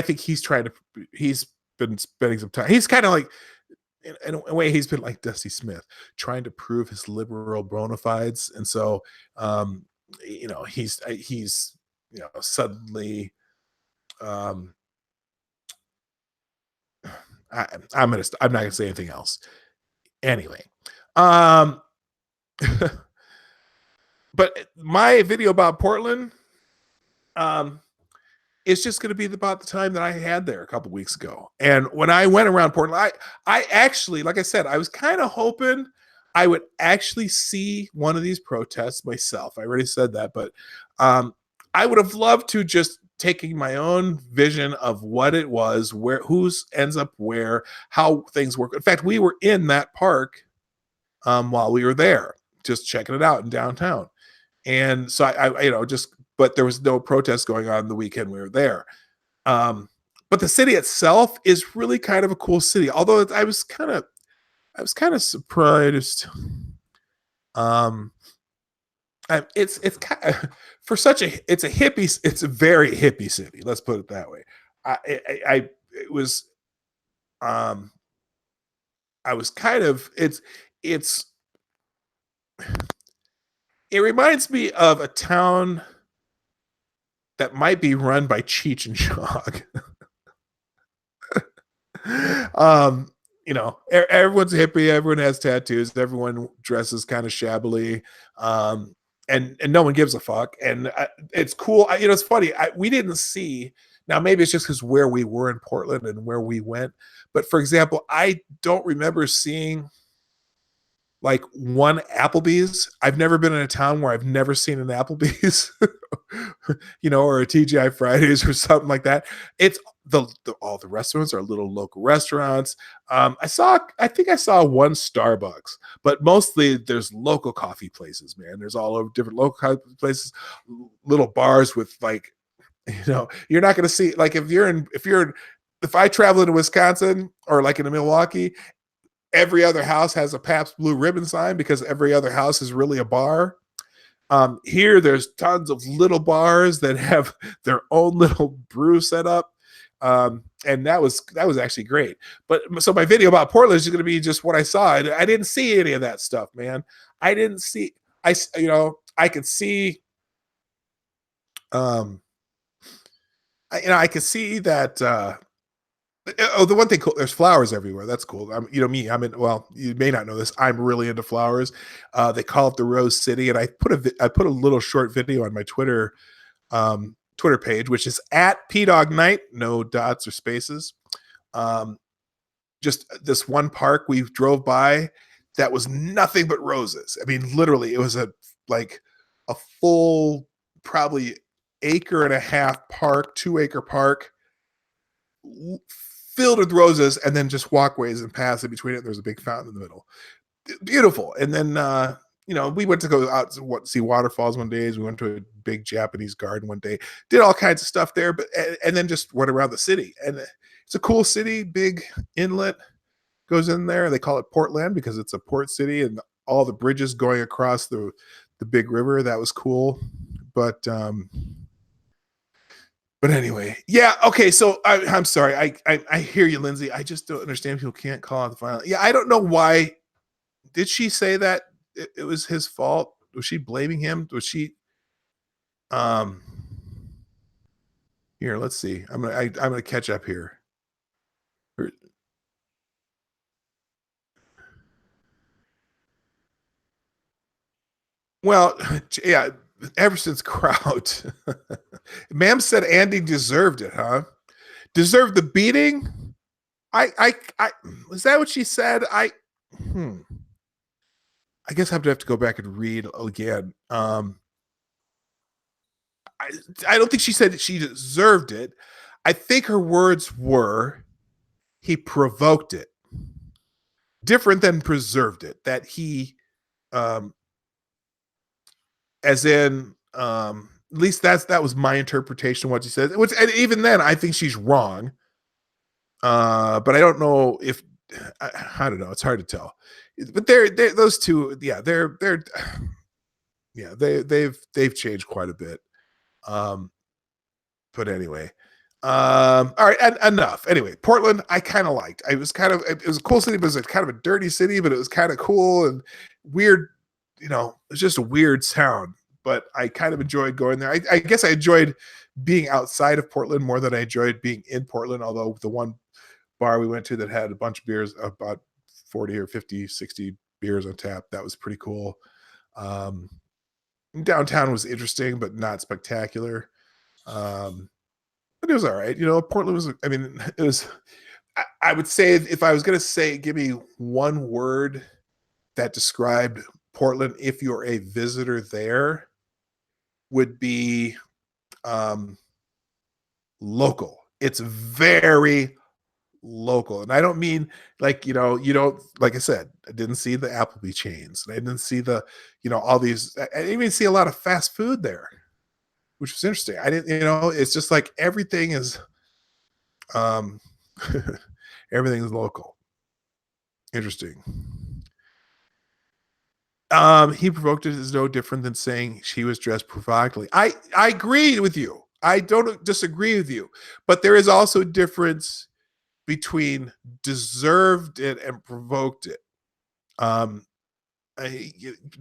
think he's been spending some time. He's kind of like in a way he's been like Dusty Smith, trying to prove his liberal bona fides, and so he's suddenly I'm not gonna say anything else anyway. But my video about Portland it's just going to be about the time that I had there a couple weeks ago. And when I went around Portland, I actually, like I said, I was kind of hoping I would actually see one of these protests myself. I already said that, but I would have loved to just taking my own vision of what it was, who's ends up where, how things work. In fact, we were in that park while we were there, just checking it out in downtown. And so I but there was no protest going on the weekend we were there. But the city itself is really kind of a cool city. Although I was kind of surprised. It's kind of, it's a very hippie city. Let's put it that way. I was kind of it reminds me of a town that might be run by Cheech and Chong. Everyone's a hippie, everyone has tattoos, everyone dresses kind of shabbily, and no one gives a fuck. And it's cool. It's funny. We didn't see. Now maybe it's just because where we were in Portland and where we went. But for example, I don't remember seeing like one Applebee's. I've never been in a town where I've never seen an Applebee's, or a TGI Fridays or something like that. It's all the restaurants are little local restaurants. I think I saw one Starbucks, but mostly there's local coffee places, man. There's all over different local coffee places, little bars with like, you're not going to see, like if I travel into Wisconsin or like into Milwaukee, every other house has a Pabst Blue Ribbon sign because every other house is really a bar. Here, there's tons of little bars that have their own little brew set up, and that was actually great. But so my video about Portland is going to be just what I saw. I didn't see any of that stuff, man. I didn't see. I could see. I could see that. The one thing cool, there's flowers everywhere. That's cool. You may not know this. I'm really into flowers. They call it the Rose City, and I put a little short video on my Twitter page, which is at Dawg Knight, no dots or spaces. Just this one park we drove by that was nothing but roses. I mean, literally, it was a full, probably 1.5-acre park, 2-acre park, filled with roses, and then just walkways and paths in between it. There's a big fountain in the middle. Beautiful. And then we went to go out to see waterfalls one day. We went to a big Japanese garden one day, did all kinds of stuff there, and then just went around the city. And it's a cool city, big inlet goes in there. They call it Portland because it's a port city, and all the bridges going across the big river. That was cool. But anyway, yeah, okay. So I'm sorry. I hear you, Lindsay. I just don't understand people can't call out the violence. Yeah, I don't know why. Did she say that it was his fault? Was she blaming him? Was she? Here, let's see. I'm gonna catch up here. Well, yeah. Ever since Kraut, ma'am said Andy deserved it, huh? Deserved the beating? I was that what she said? I guess I have to go back and read again. I, I don't think she said that she deserved it. I think her words were, he provoked it. Different than preserved it. That he, um, as in, at least that was my interpretation of what she said. Which, and even then, I think she's wrong. But I don't know if I don't know. It's hard to tell. But they're those two. Yeah, they're yeah they've changed quite a bit. Um, but anyway, all right, enough. Anyway, Portland, I kind of liked. It was a cool city, but it was kind of a dirty city, but it was kind of cool and weird. You know, it's just a weird town, but I kind of enjoyed going there. I guess I enjoyed being outside of Portland more than I enjoyed being in Portland. Although the one bar we went to that had a bunch of beers, about 40 or 50, 60 beers on tap, that was pretty cool. Um, Downtown was interesting, but not spectacular. Um, but it was all right. You know, Portland was, I mean, it was, I would say if I was going to say, give me one word that described Portland, if you're a visitor there, would be um, local. It's very local. And I don't mean like, you know, you don't, like I said, I didn't see the Applebee chains. And I didn't see the, you know, all these, I didn't even see a lot of fast food there, which was interesting. I didn't, you know, it's just like everything is, um, everything is local. Interesting. He provoked it is no different than saying she was dressed provocatively. I agree with you. I don't disagree with you, but there is also a difference between deserved it and provoked it. Um, I,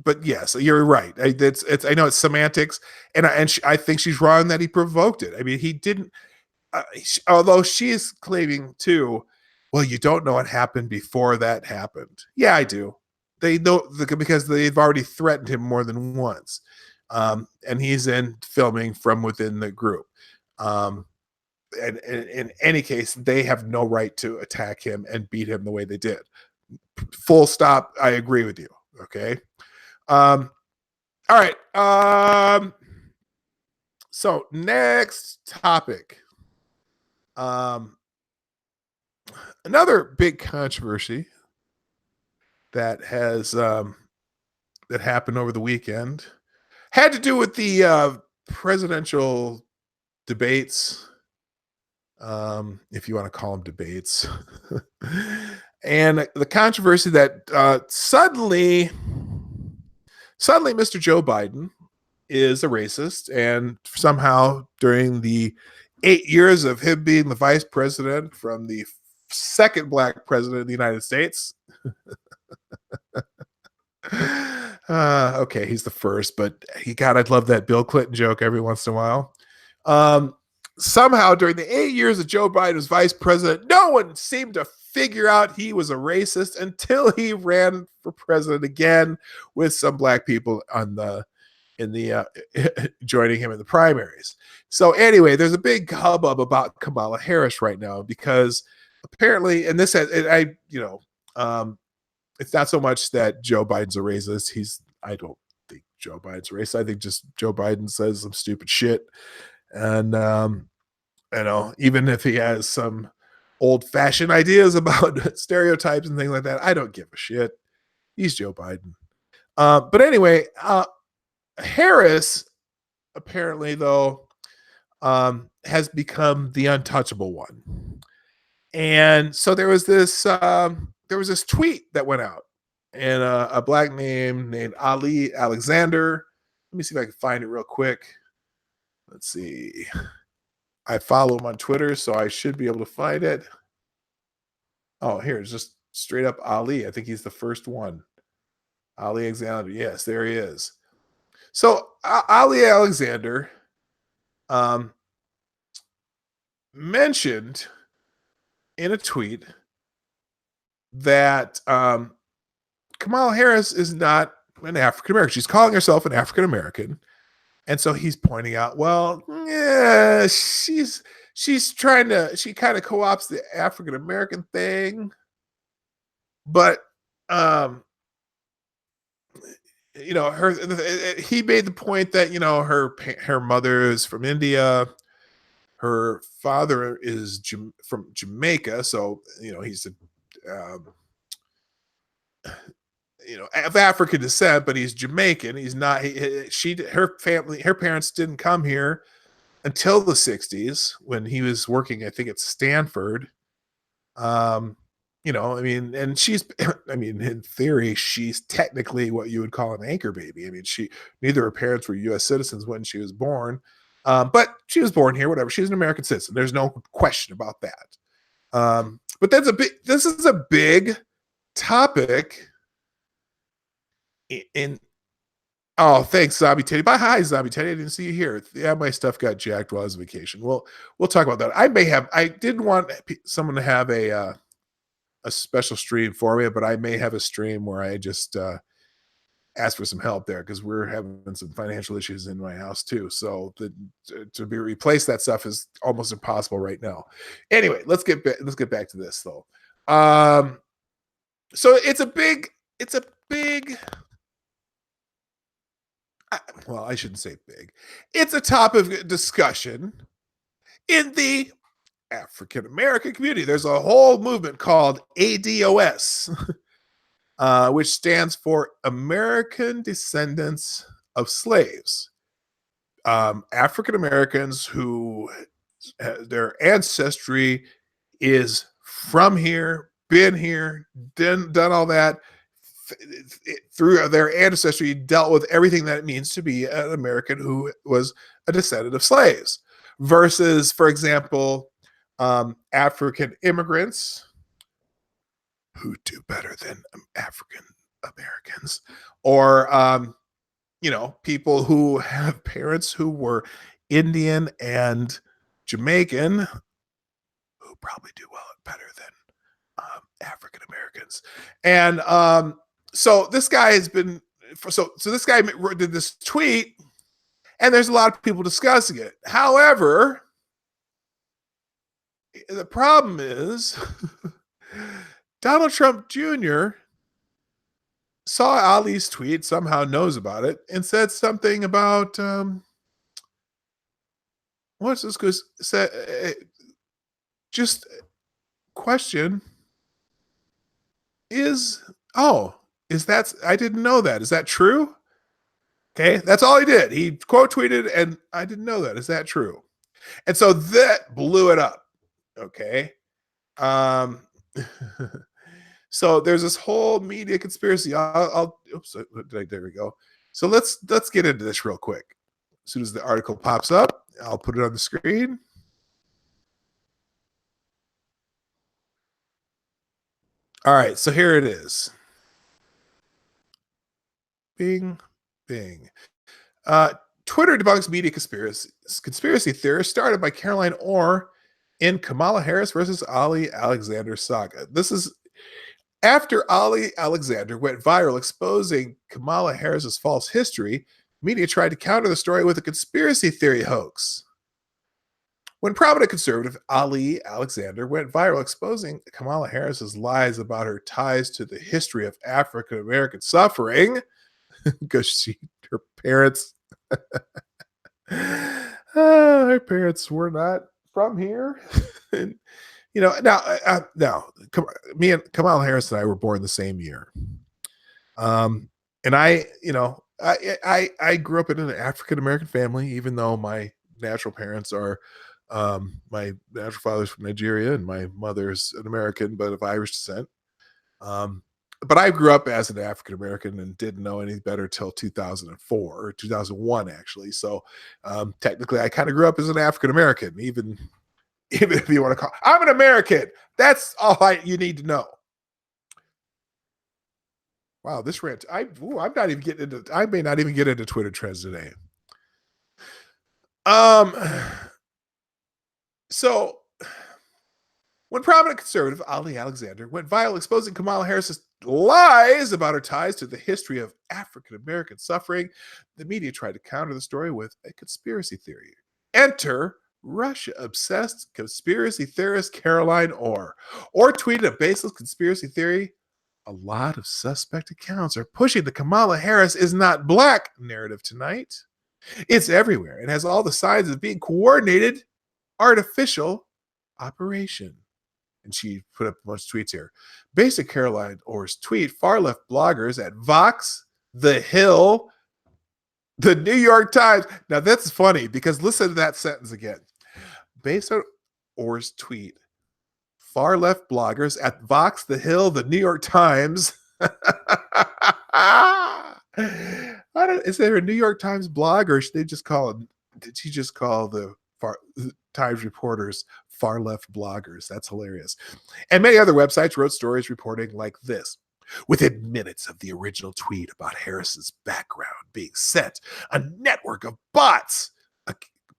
but yes, you're right. It's I know it's semantics, and I think she's wrong that he provoked it. I mean, he didn't. Although she is claiming too, well, you don't know what happened before that happened. Yeah, I do. They know because they've already threatened him more than once, and he's in filming from within the group. Um, and in any case, they have no right to attack him and beat him the way they did. Full stop. I agree with you. Okay. All right. So next topic. Another big controversy that has that happened over the weekend had to do with the presidential debates, if you want to call them debates, and the controversy that suddenly Mr. Joe Biden is a racist, and somehow during the 8 years of him being the vice president from the second black president of the United States. Okay, he's the first, but God, I'd love that Bill Clinton joke every once in a while. Somehow during the 8 years that Joe Biden was vice president, no one seemed to figure out he was a racist until he ran for president again with some black people joining him in the primaries. So anyway, there's a big hubbub about Kamala Harris right now because apparently, and this has, it's not so much that Joe Biden's a racist. I don't think Joe Biden's a racist. I think just Joe Biden says some stupid shit. And, even if he has some old fashioned ideas about stereotypes and things like that, I don't give a shit. He's Joe Biden. But anyway, Harris apparently though, has become the untouchable one. And so there was this tweet that went out, and a black name named Ali Alexander. Let me see if I can find it real quick. Let's see. I follow him on Twitter, so I should be able to find it. Oh, here it's just straight up Ali. I think he's the first one. Ali Alexander. Yes, there he is. So Ali Alexander mentioned in a tweet that Kamala Harris is not an African American. She's calling herself an African American. And so he's pointing out, well, yeah, she kind of co-opts the African American thing. But he made the point that her mother is from India, her father is from Jamaica, so he's um, of African descent, but he's Jamaican. He's not. Her family, her parents didn't come here until the '60s when he was working, I think, at Stanford. Um, I mean, and she's, I mean, in theory, she's technically what you would call an anchor baby. I mean, neither her parents were U.S. citizens when she was born, but she was born here. Whatever, she's an American citizen. There's no question about that. But this is a big topic in. Oh, thanks, Zombie Teddy. Bye, hi, Zombie Teddy. I didn't see you here. Yeah, my stuff got jacked while I was on vacation. Well, we'll talk about that. I didn't want someone to have a special stream for me, but I may have a stream where I just ask for some help there because we're having some financial issues in my house too. So to be replace that stuff is almost impossible right now. Anyway, let's get back to this though. So it's a big. Well, I shouldn't say big. It's a topic of discussion in the African American community. There's a whole movement called ADOS, which stands for American Descendants of Slaves. African Americans who their ancestry is from here, been here, done all that. Through their ancestry, dealt with everything that it means to be an American who was a descendant of slaves, versus, for example, African immigrants who do better than African Americans, or people who have parents who were Indian and Jamaican who probably do better than African Americans. And so this guy has been so this guy did this tweet, and there's a lot of people discussing it. However, the problem is Donald Trump Jr. saw Ali's tweet, somehow knows about it, and said something about what's this? Because just question is that I didn't know that. Is that true? Okay, that's all he did. He quote tweeted, and I didn't know that. Is that true? And so that blew it up. Okay. So there's this whole media conspiracy. Oops, there we go. So let's get into this real quick. As soon as the article pops up, I'll put it on the screen. All right, so here it is. Bing, bing. Twitter debunks media conspiracy theories started by Caroline Orr in Kamala Harris versus Ali Alexander saga. This is after Ali Alexander went viral exposing Kamala Harris's false history. Media tried to counter the story with a conspiracy theory hoax. When prominent conservative Ali Alexander went viral exposing Kamala Harris's lies about her ties to the history of African American suffering, because her parents her parents were not from here. And now me and Kamala Harris and I were born the same year. And I grew up in an African American family, even though my natural parents are my natural father's from Nigeria and my mother's an American but of Irish descent. But I grew up as an African American and didn't know any better till 2004 or 2001, actually. So technically, I kind of grew up as an African American, even if you want to call. I'm an American. That's all you need to know. Wow, this rant. I'm not even getting into. I may not even get into Twitter trends today. So when prominent conservative Ali Alexander went viral exposing Kamala Harris's lies about her ties to the history of African American suffering, the media tried to counter the story with a conspiracy theory. Enter Russia-obsessed conspiracy theorist Caroline Orr. Orr tweeted a baseless conspiracy theory A lot of suspect accounts are pushing the Kamala Harris is not black narrative tonight. It's everywhere and has all the signs of being coordinated artificial operation. And she put up a bunch of tweets here. Basic Caroline Orr's tweet, far left bloggers at Vox, The Hill, the New York Times. Now that's funny because listen to that sentence again. Based on Orr's tweet, far left bloggers at Vox, The Hill, the New York Times. Is there a New York Times blog, or should they just call it? Did she just call the Times reporters far left bloggers? That's hilarious. And many other websites wrote stories reporting like this. Within minutes of the original tweet about Harris's background being sent, a network of bot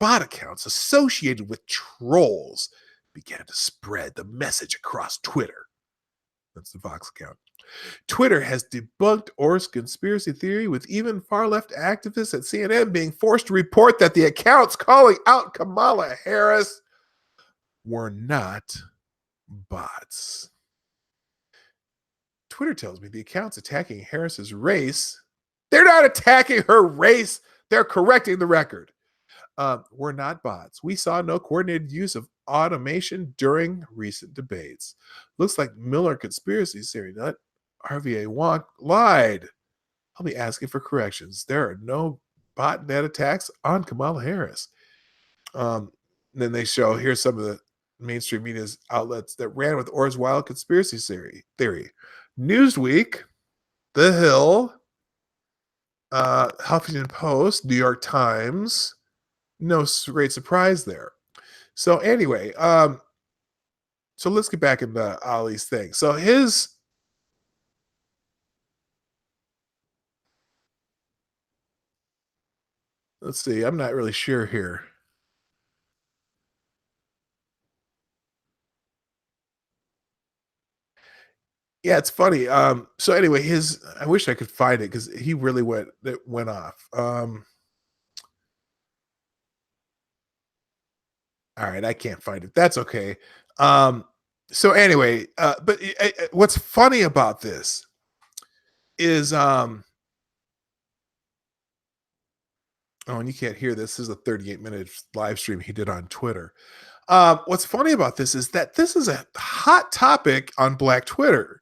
accounts associated with trolls began to spread the message across Twitter. That's the Vox account. Twitter has debunked Orr's conspiracy theory, with even far-left activists at CNN being forced to report that the accounts calling out Kamala Harris were not bots. Twitter tells me the accounts attacking Harris's race, they're not attacking her race, they're correcting the record. Were not bots. We saw no coordinated use of automation during recent debates. Looks like Miller conspiracy theory nut RVA Wonk lied. I'll be asking for corrections. There are no botnet attacks on Kamala Harris. Then they show here's some of the mainstream media outlets that ran with Orr's wild conspiracy theory. Newsweek, The Hill, Huffington Post, New York Times. No great surprise there. So anyway, so let's get back into Ali's thing. So let's see, I'm not really sure here. Yeah, it's funny. So anyway, I wish I could find it because he really went off. All right, I can't find it. That's okay. So anyway, but what's funny about this is oh, and you can't hear this. This is a 38-minute live stream he did on Twitter. What's funny about this is that this is a hot topic on Black Twitter.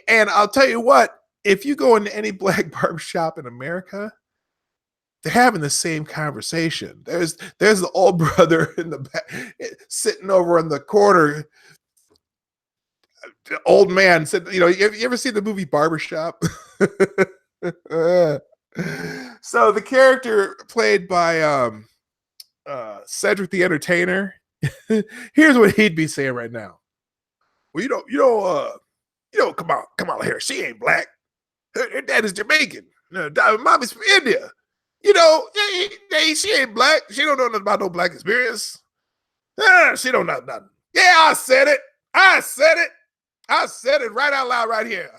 And I'll tell you what, if you go into any Black barbershop in America, they're having the same conversation. There's the old brother in the back sitting over in the corner. The old man said, you ever see the movie Barbershop? So the character played by Cedric the Entertainer, here's what he'd be saying right now. Well, Kamala Harris, she ain't black. Her dad is Jamaican. Mommy's from India. She ain't black. She don't know nothing about no black experience. She don't know nothing. Yeah, I said it. I said it right out loud right here.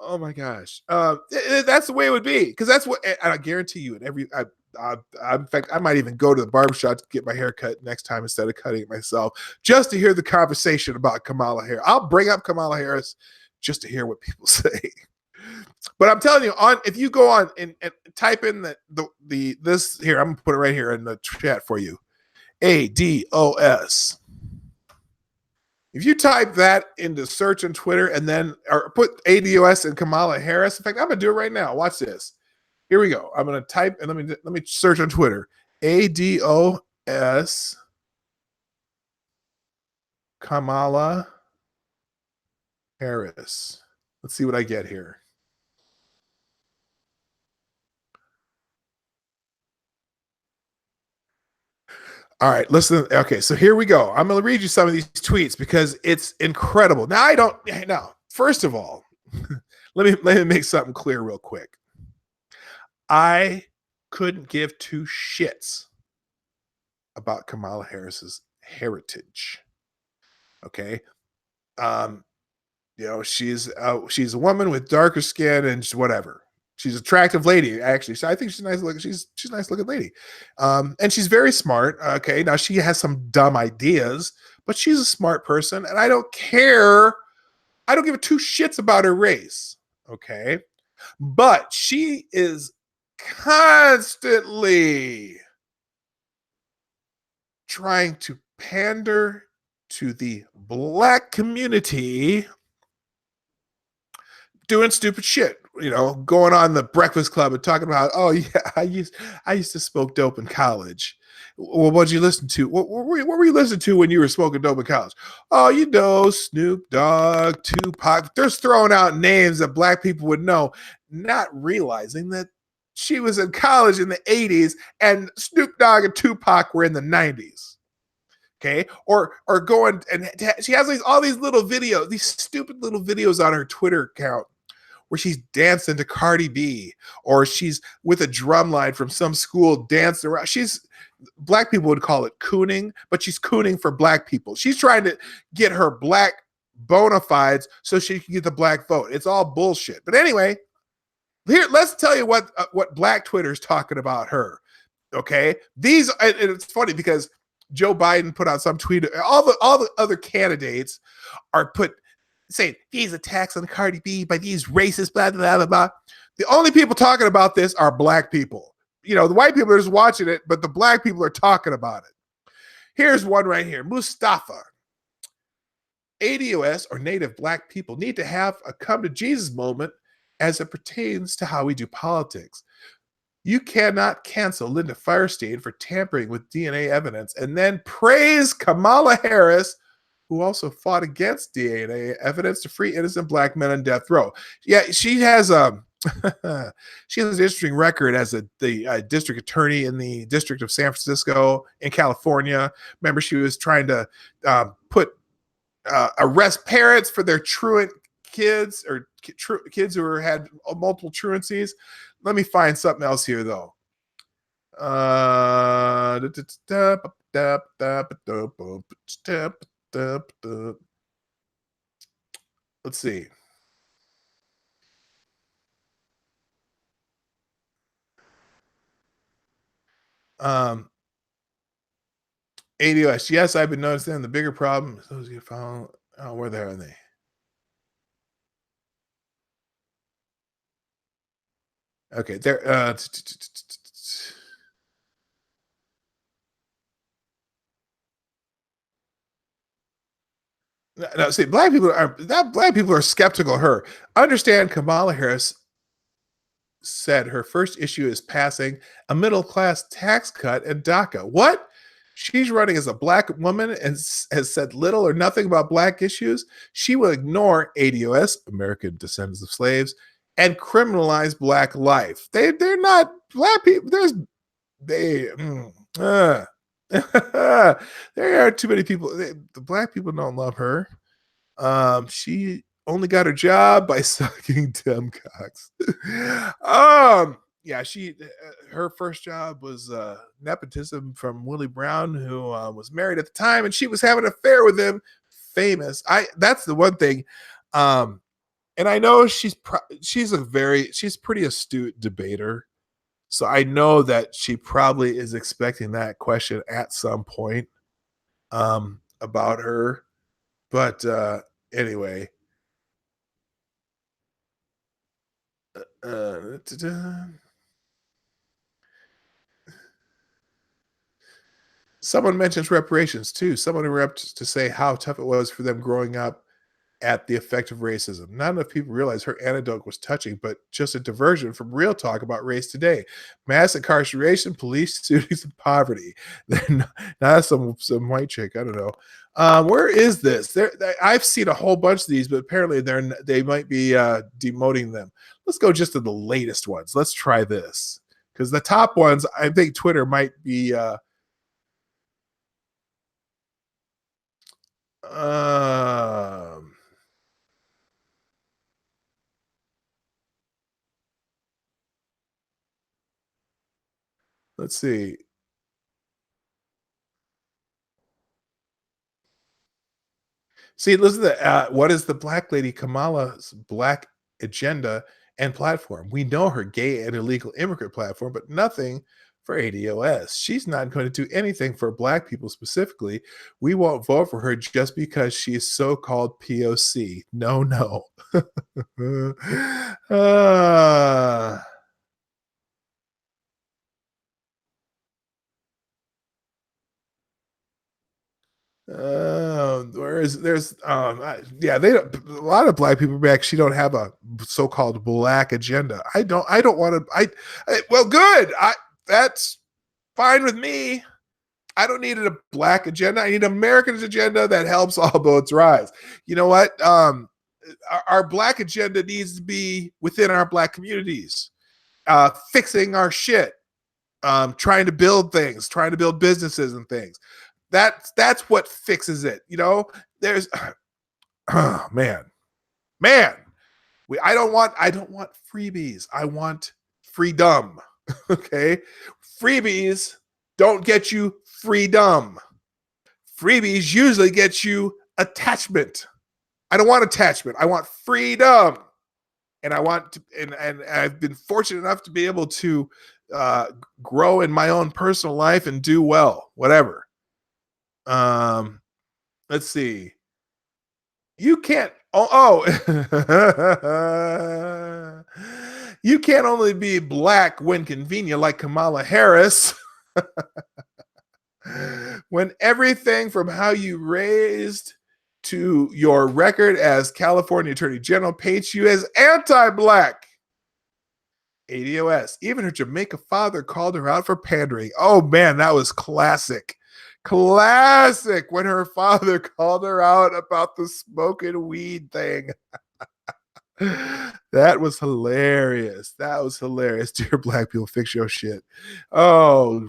Oh my gosh. That's the way it would be. Because that's what I guarantee you. In fact, I might even go to the barbershop to get my hair cut next time instead of cutting it myself, just to hear the conversation about Kamala Harris. I'll bring up Kamala Harris just to hear what people say. But I'm telling you, if you go on and type in this here, I'm gonna put it right here in the chat for you. ADOS. If you type that into search on Twitter and then or put ADOS and Kamala Harris, in fact, I'm gonna do it right now. Watch this. Here we go. I'm gonna type and let me search on Twitter. ADOS Kamala Harris. Let's see what I get here. All right, listen. Okay, so here we go. I'm going to read you some of these tweets because it's incredible. Now, first of all, let me make something clear real quick. I couldn't give two shits about Kamala Harris's heritage. Okay. She's a woman with darker skin and whatever. She's an attractive lady, actually. So I think she's nice looking. She's a nice looking lady. And she's very smart. Okay. Now she has some dumb ideas, but she's a smart person. And I don't care I don't give a two shits about her race. Okay. But she is constantly trying to pander to the black community, doing stupid shit, going on the Breakfast Club and talking about, oh yeah, I used to smoke dope in college. Well, what'd you listen to? What were you listening to when you were smoking dope in college? Oh, Snoop Dogg, Tupac. They're throwing out names that black people would know, not realizing that she was in college in the 80s and Snoop Dogg and Tupac were in the 90s. Okay, or going, and she has all these little videos, these stupid little videos on her Twitter account where she's dancing to Cardi B, or she's with a drum line from some school dancing around. Black people would call it cooning, but she's cooning for black people. She's trying to get her black bona fides so she can get the black vote. It's all bullshit. But anyway, here, let's tell you what black Twitter's talking about her. Okay, and it's funny because Joe Biden put out some tweet. All the other candidates are saying these attacks on Cardi B by these racist, blah, blah, blah, blah. The only people talking about this are black people. The white people are just watching it, but the black people are talking about it. Here's one right here. Mustafa. ADOS, or Native Black people, need to have a come to Jesus moment as it pertains to how we do politics. You cannot cancel Linda Firestein for tampering with DNA evidence and then praise Kamala Harris, who also fought against DNA evidence to free innocent black men on death row. Yeah, she has she has an interesting record as the district attorney in the District of San Francisco in California. Remember, she was trying to arrest parents for their truant kids, or kids who had multiple truancies. Let me find something else here, though. Let's see. ADOS. Yes, I've been noticing the bigger problem. Those you found. Oh, where are they? Okay, there. No, see, black people are skeptical of her. Understand, Kamala Harris said her first issue is passing a middle class tax cut in DACA. What? She's running as a black woman and has said little or nothing about black issues. She will ignore ADOS, American Descendants of Slaves, and criminalize black life. They're not black people. There are too many people. The black people don't love her. She only got her job by sucking dem cocks. Yeah, her first job was nepotism from Willie Brown, who was married at the time, and she was having an affair with him. Famous. That's the one thing. And I know she's pretty astute debater. So I know that she probably is expecting that question at some point about her. But anyway. Someone mentions reparations too. Someone erupts to say how tough it was for them growing up at the effect of racism. Not enough people realize her anecdote was touching, but just a diversion from real talk about race today. Mass incarceration, police shootings, and poverty. Not some white chick. I don't know. Where is this? I've seen a whole bunch of these, but apparently they might be demoting them. Let's go just to the latest ones. Let's try this, because the top ones, I think Twitter might be. Let's see. See, listen to what is the black lady Kamala's black agenda and platform? We know her gay and illegal immigrant platform, but nothing for ADOS. She's not going to do anything for black people specifically. We won't vote for her just because she is so-called POC. No, no. uh, whereas there's yeah, they don't, a lot of black people actually don't have a so-called black agenda. I don't want to well, good. That's fine with me. I don't need a black agenda. I need an American agenda that helps all boats rise. You know what? Our black agenda needs to be within our black communities, fixing our shit, trying to build things, trying to build businesses and things. That's what fixes it. You know, there's oh man. I don't want freebies. I want freedom. Okay, freebies don't get you freedom. Freebies usually get you attachment. I don't want attachment. I want freedom. And I want to, and I've been fortunate enough to be able to uh, grow in my own personal life and do well, whatever. Um, let's see. You can't. You can't only be black when convenient, like Kamala Harris. When everything from how you raised to your record as California Attorney General paints you as anti-black. ADOS. Even her Jamaica father called her out for pandering. Oh man, that was classic. Classic when her father called her out about the smoking weed thing. That was hilarious. That was hilarious. Dear black people, fix your shit. Oh,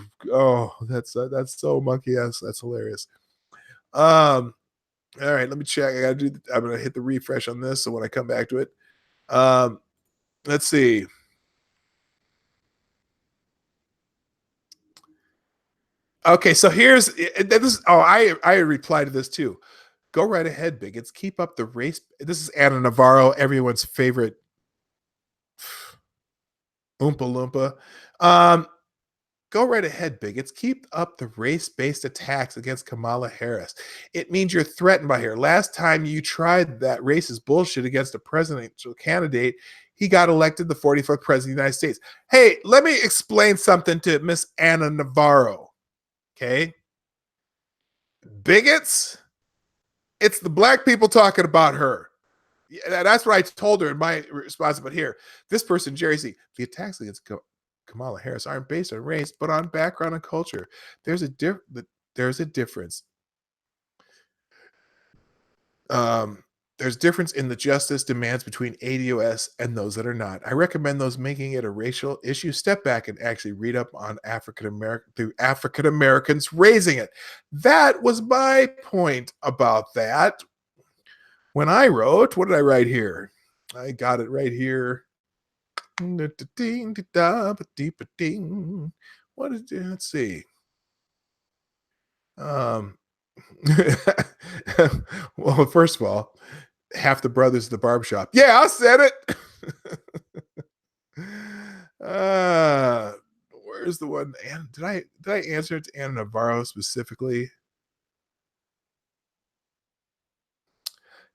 that's so monkey ass. That's hilarious. All right, let me check. I'm gonna hit the refresh on this. So when I come back to it, um, let's see. Okay, so here's this. Oh, I replied to this too. Go right ahead, bigots. Keep up the race. This is Anna Navarro, everyone's favorite Oompa Loompa. Um, Go right ahead, bigots. Keep up the race based attacks against Kamala Harris. It means you're threatened by her. Last time you tried that racist bullshit against a presidential candidate, he got elected the 45th president of the United States. Hey, let me explain something to Miss Anna Navarro. Okay? Bigots, it's the black people talking about her. Yeah, that's what I told her in my response. But here, this person, Jerry C. The attacks against Kamala Harris aren't based on race, but on background and culture. There's a there's a difference. Um, there's difference in the justice demands between ADOS and those that are not. I recommend those making it a racial issue step back and actually read up on African Americans raising it. That was my point about that. When I wrote, what did I write here? I got it right here. What is it? Let's see. Well, first of all, half the brothers at the barbershop. Yeah, I said it. Where's the one? And did I answer it to Anna Navarro specifically?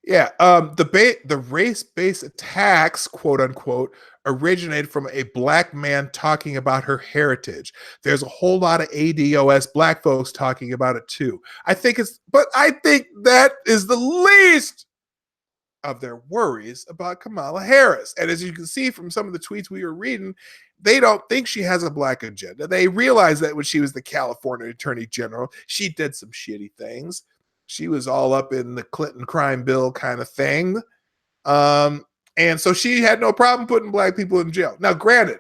Yeah, the race-based attacks, quote unquote, originated from a black man talking about her heritage. There's a whole lot of ADOS black folks talking about it too. But I think that is the least of their worries about Kamala Harris. And as you can see from some of the tweets we were reading, they don't think she has a black agenda. They realize that when she was the California Attorney General, she did some shitty things. She was all up in the Clinton crime bill kind of thing. And so she had no problem putting black people in jail. Now, granted,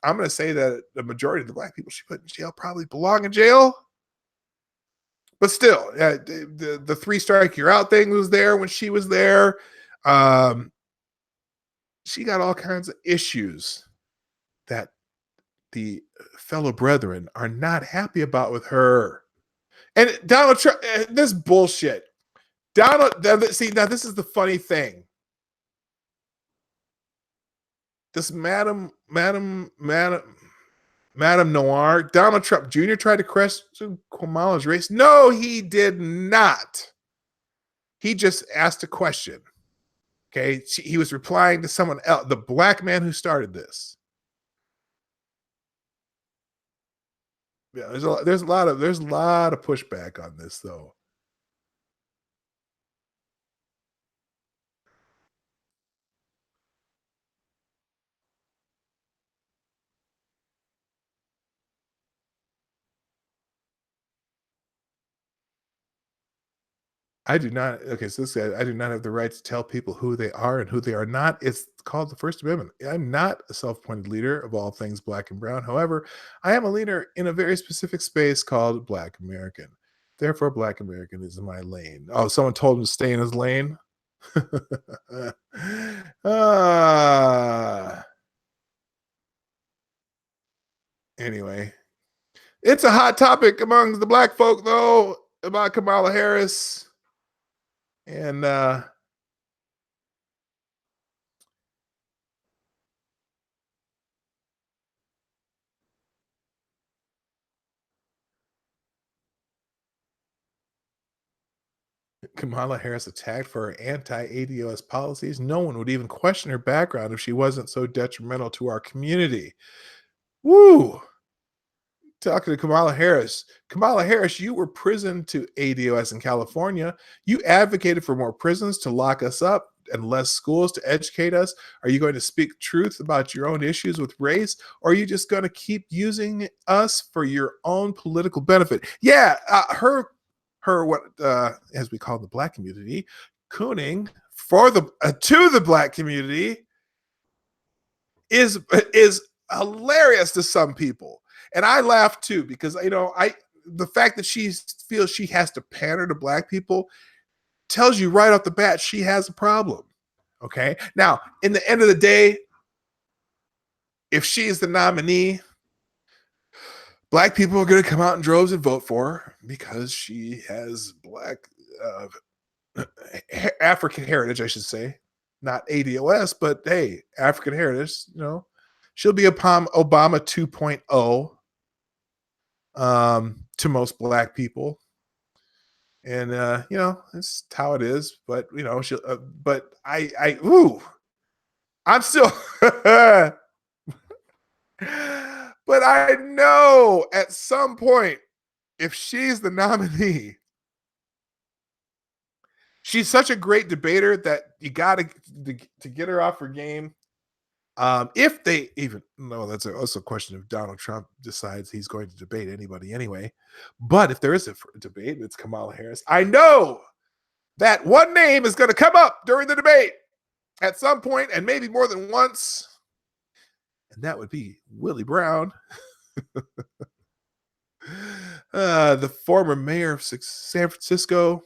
I'm going to say that the majority of the black people she put in jail probably belong in jail. But still, the three strike you're out thing was there when she was there. She got all kinds of issues that the fellow brethren are not happy about with her. And Donald Trump, this bullshit. See, now this is the funny thing. This madam, Madame Noir, Donald Trump Jr. tried to question Kamala's race. No, he did not. He just asked a question. Okay, he was replying to someone else, the black man who started this. Yeah, there's a lot of pushback on this though. I do not. Okay, so this guy, I do not have the right to tell people who they are and who they are not. It's called the First Amendment. I'm not a self-appointed leader of all things black and brown. However, I am a leader in a very specific space called Black American. Therefore, Black American is in my lane. Oh, someone told him to stay in his lane. Ah. Anyway, it's a hot topic among the black folk, though, about Kamala Harris. And Kamala Harris attacked for her anti-ADOS policies. No one would even question her background if she wasn't so detrimental to our community. Woo! Talking to Kamala Harris. Kamala Harris, you were prison to ADOS in California. You advocated for more prisons to lock us up and less schools to educate us. Are you going to speak truth about your own issues with race? Or are you just going to keep using us for your own political benefit? Yeah, her what as we call the black community, cooning for the to the black community is hilarious to some people, and I laugh too because I the fact that she feels she has to pander to black people tells you right off the bat she has a problem. Okay, now in the end of the day, if she's the nominee, black people are going to come out in droves and vote for her because she has black African heritage, I should say, not ADOS, but hey, African heritage. She'll be upon Obama 2.0 to most black people, and it's how it is. But she'll. But I'm still. But I know at some point, if she's the nominee, she's such a great debater that you got to get her off her game. If they even no, that's also a question if Donald Trump decides he's going to debate anybody anyway. But if there is a debate, it's Kamala Harris. I know that one name is going to come up during the debate at some point, and maybe more than once, and that would be Willie Brown, the former mayor of San Francisco,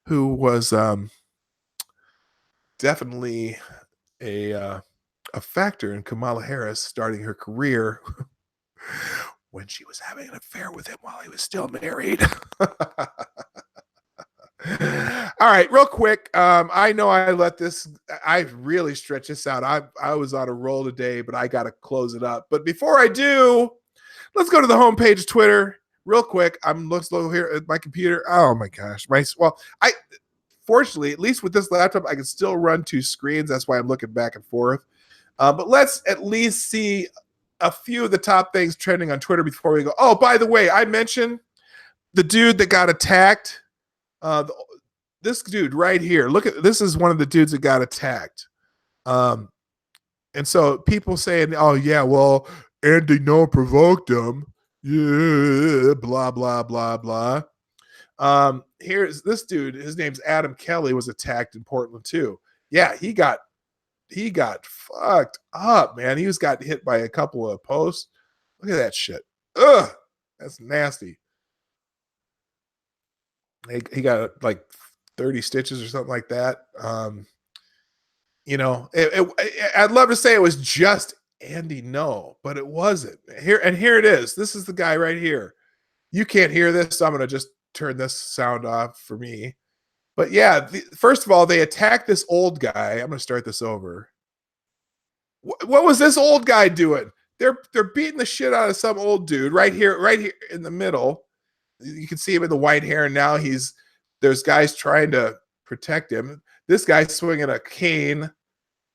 who was definitely a factor in Kamala Harris starting her career when she was having an affair with him while he was still married. All right, real quick. I know I really stretched this out. I was on a roll today, but I got to close it up. But before I do, let's go to the homepage of Twitter real quick. Let's look here at my computer. Oh my gosh. Fortunately, at least with this laptop, I can still run two screens. That's why I'm looking back and forth. But let's at least see a few of the top things trending on Twitter before we go. Oh, by the way, I mentioned the dude that got attacked. This dude right here. This is one of the dudes that got attacked. And so people saying, "Oh yeah, well, Andy No provoked him." Yeah, blah blah blah blah. Here's this dude. His name's Adam Kelly. Was attacked in Portland too. Yeah, he got fucked up, man. He got hit by a couple of posts. Look at that shit. Ugh, that's nasty. He got like 30 stitches or something like that. I'd love to say it was just Andy No, but it wasn't. Here it is. This is the guy right here. You can't hear this, so I'm gonna just turn this sound off for me. But yeah, first of all, they attacked this old guy. I'm gonna start this over. What was this old guy doing? they're beating the shit out of some old dude right here in the middle. You can see him in the white hair, and now there's guys trying to protect him. This guy's swinging a cane.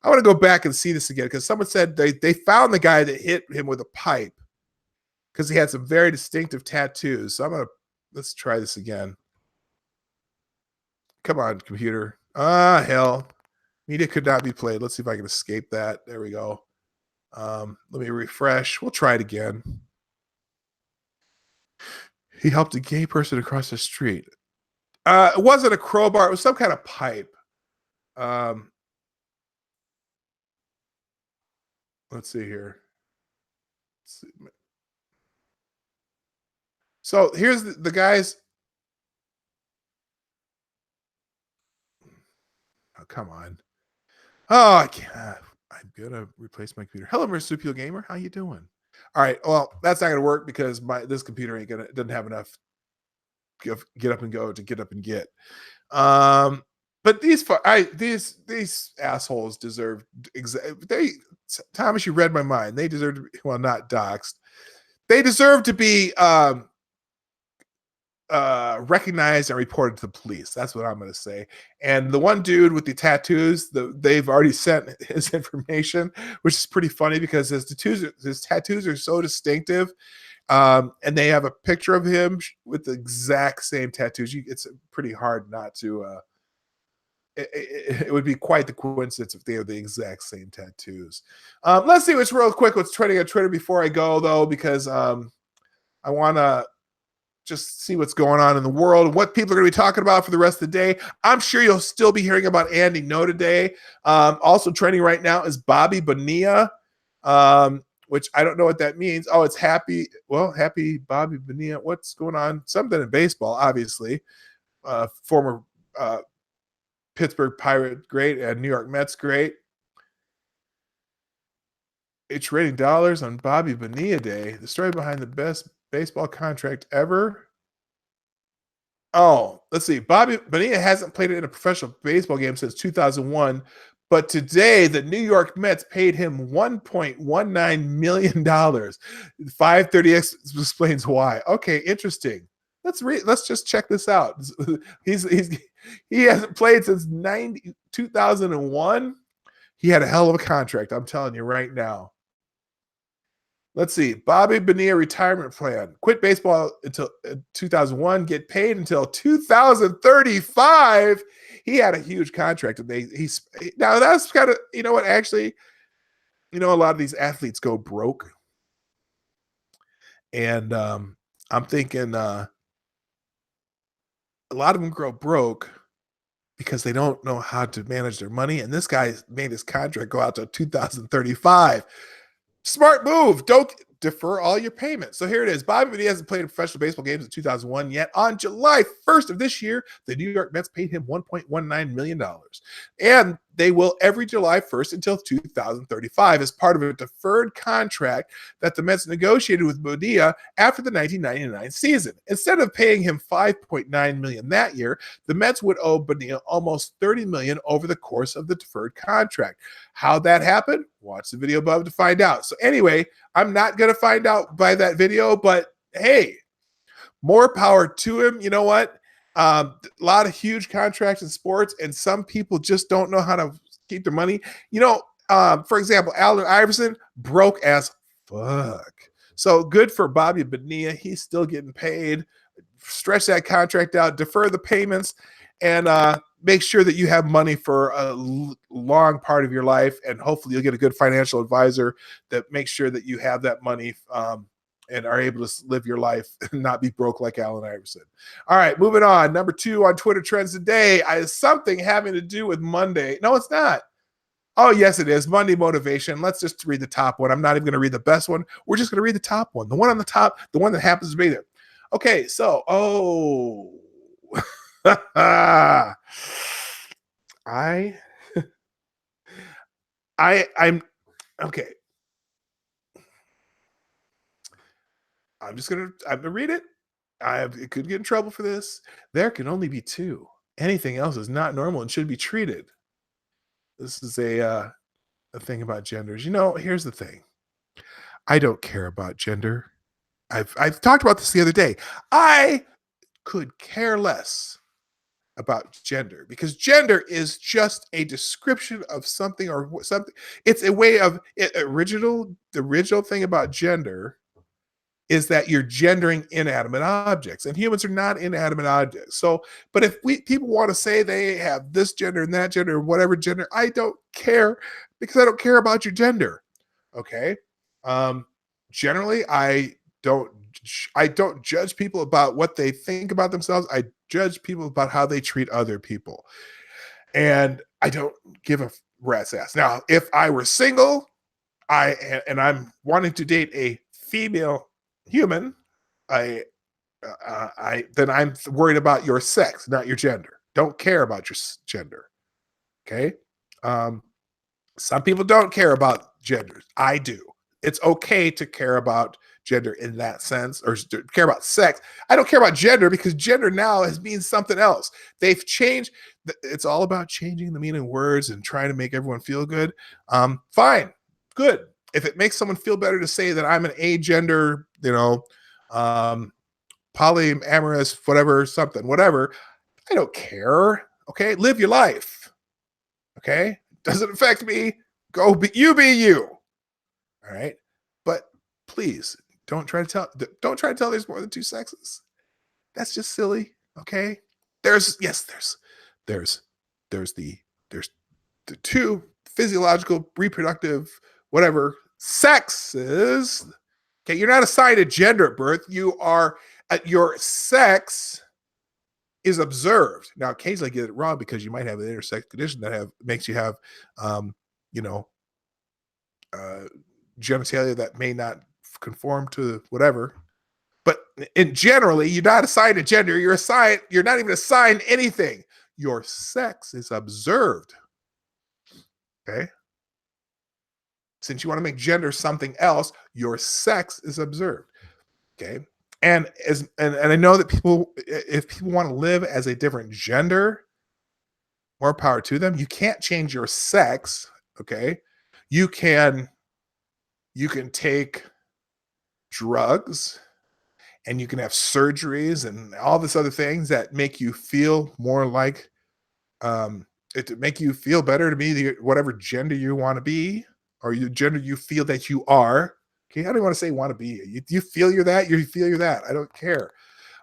I want to go back and see this again because someone said they found the guy that hit him with a pipe because he had some very distinctive tattoos. So let's try this again. Come on, computer. Ah, hell. Media could not be played. Let's see if I can escape that. There we go. Let me refresh. We'll try it again. He helped a gay person across the street. It wasn't a crowbar. It was some kind of pipe. Let's see here. Let's see. So here's the guys. Oh, come on. Oh, I can't. I'm gonna replace my computer. Hello, Marsupial Gamer. How you doing? All right. Well, that's not gonna work because this computer doesn't have enough get up and go to get up and get. But these assholes deserve Thomas, you read my mind. They deserve to be, well, not doxxed. They deserve to be recognized and reported to the police. That's what I'm going to say. And the one dude with the tattoos, they've already sent his information, which is pretty funny because his tattoos are so distinctive. And they have a picture of him with the exact same tattoos. It's pretty hard not to. It would be quite the coincidence if they have the exact same tattoos. Let's see what's real quick. What's trending on Twitter before I go though, because I want to just see what's going on in the world and what people are going to be talking about for the rest of the day. I'm sure you'll still be hearing about Andy No today. Also trending right now is Bobby Bonilla, which I don't know what that means. Oh, it's happy Bobby Bonilla. What's going on? Something in baseball, obviously. Former Pittsburgh Pirate great and New York Mets great. It's raining dollars on Bobby Bonilla Day. The story behind the best baseball contract ever. Oh, let's see. Bobby Bonilla hasn't played in a professional baseball game since 2001, but today the New York Mets paid him $1.19 million. 530X explains why. Okay, interesting. Let's just check this out. He hasn't played since 2001. He had a hell of a contract. I'm telling you right now. Let's see. Bobby Bonilla retirement plan. Quit baseball until 2001. Get paid until 2035. He had a huge contract. And now that's kind of, you know what, actually, a lot of these athletes go broke. And I'm thinking a lot of them grow broke because they don't know how to manage their money. And this guy made his contract go out to 2035. Smart move. Don't defer all your payments. So here it is. Bobby Bonilla hasn't played in professional baseball games in 2001 yet. On July 1st of this year, the New York Mets paid him $1.19 million. And they will every July 1st until 2035 as part of a deferred contract that the Mets negotiated with Bonilla after the 1999 season. Instead of paying him $5.9 million that year, the Mets would owe Bonilla almost $30 million over the course of the deferred contract. How that happened? Watch the video above to find out. So anyway, I'm not going to find out by that video, but hey, more power to him. You know what? A lot of huge contracts in sports, and some people just don't know how to keep their money. For example, Allen Iverson broke as fuck. So good for Bobby Bonilla. He's still getting paid. Stretch that contract out, defer the payments, and make sure that you have money for a long part of your life. And hopefully you'll get a good financial advisor that makes sure that you have that money and are able to live your life and not be broke like Allen Iverson. All right, moving on. Number 2 on Twitter trends today is something having to do with Monday. No, it's not. Oh, yes, it is. Monday motivation. Let's just read the top one. I'm not even going to read the best one. We're just going to read the top one. The one on the top, the one that happens to be there. Okay, so, I'm okay. I'm gonna read it. It could get in trouble for this. There can only be 2. Anything else is not normal and should be treated. This is a thing about genders. Here's the thing. I don't care about gender. I've talked about this the other day. I could care less about gender because gender is just a description of something or something. It's a way of the original thing about gender is that you're gendering inanimate objects and humans are not inanimate objects. So, but if people want to say they have this gender and that gender or whatever gender, I don't care because I don't care about your gender. Okay. Um, Generally, don't I don't judge people about what they think about themselves. I judge people about how they treat other people. And I don't give a rat's ass. Now, if I were single, and I'm wanting to date a female human, I I then I'm worried about your sex, not your gender. Don't care about your gender. Okay. Um, some people don't care about genders. I do. It's okay to care about gender in that sense, or to care about sex. I don't care about gender because gender now has means something else. They've changed. It's all about changing the meaning of words and trying to make everyone feel good. Fine, good. If it makes someone feel better to say that I'm an agender, um, polyamorous, whatever, something, whatever, I don't care. Okay, live your life. Okay, doesn't affect me. Go be you. All right, but please don't try to tell there's more than two sexes. That's just silly. Okay, there's there's the there's the two physiological reproductive whatever sexes. Okay, you're not assigned a gender at birth. You are your sex is observed. Now, occasionally I get it wrong because you might have an intersex condition that makes you have, um, you know, uh, genitalia that may not conform to whatever. But in generally, you're not assigned a gender. You're not even assigned anything. Your sex is observed. Okay. Since you want to make gender something else, your sex is observed. Okay. And I know that if people want to live as a different gender, more power to them. You can't change your sex. Okay. You can you can take drugs and you can have surgeries and all this other things that make you feel more like it to make you feel better to be whatever gender you want to be or you gender you feel that you are. Okay, I don't want to say want to be. You feel you're that. You feel you're that. I don't care.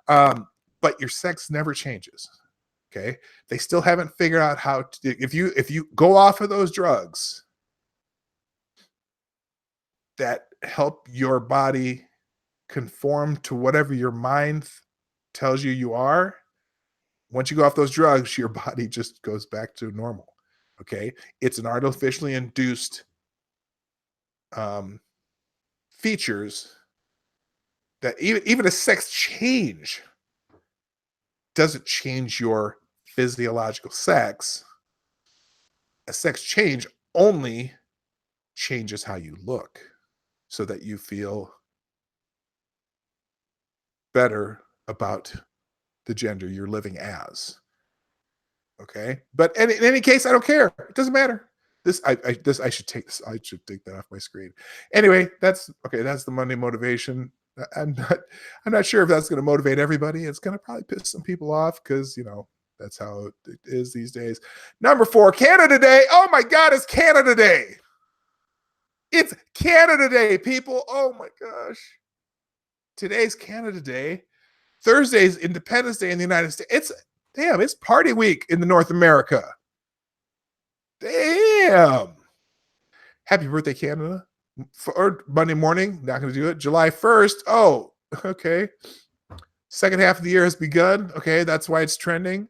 But your sex never changes. Okay, they still haven't figured out how to. If you go off of those drugs that help your body conform to whatever your mind tells you are, once you go off those drugs, your body just goes back to normal. Okay. It's an artificially induced um, features that even a sex change doesn't change your physiological sex. A sex change only changes how you look so that you feel better about the gender you're living as. Okay, but in any case, I don't care. It doesn't matter. I should take this. I should take that off my screen. Anyway, that's okay. That's the Monday motivation. I'm not. I'm not sure if that's going to motivate everybody. It's going to probably piss some people off because that's how it is these days. Number 4, Canada Day. Oh my God, it's Canada Day. It's Canada Day, people. Oh my gosh. Today's Canada Day. Thursday's Independence Day in the United States. It's party week in the North America. Damn. Happy birthday, Canada. For Monday morning, not going to do it. July 1st. Oh, okay. Second half of the year has begun. Okay, that's why it's trending.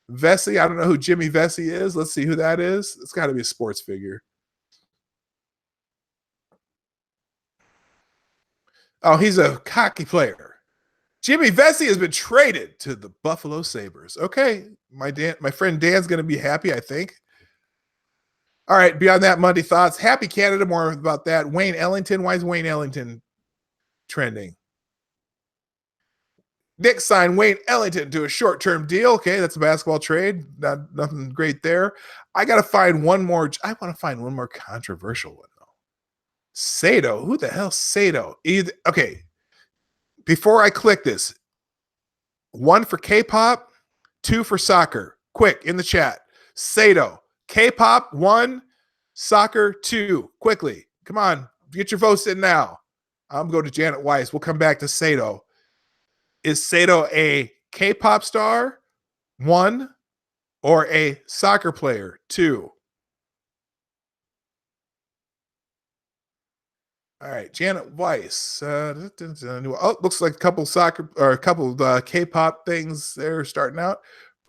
Vesey, I don't know who Jimmy Vesey is. Let's see who that is. It's got to be a sports figure. Oh, he's a hockey player. Jimmy Vesey has been traded to the Buffalo Sabres. Okay, my friend Dan's going to be happy, I think. All right, beyond that, Monday thoughts. Happy Canada, more about that. Wayne Ellington. Why is Wayne Ellington trending? Knicks signed Wayne Ellington to a short-term deal. Okay, that's a basketball trade. Nothing great there. I want to find one more controversial one, though. Sato. Who the hell Sato? Okay. Before I click this, 1 for K-pop, 2 for soccer. Quick in the chat. Sato. K-pop 1, soccer 2. Quickly. Come on. Get your votes in now. I'm going to Janet Weiss. We'll come back to Sato. Is Sato a K-pop star? 1, or a soccer player? 2. All right, Janet Weiss. Oh, looks like a couple soccer or a couple K-pop things there starting out.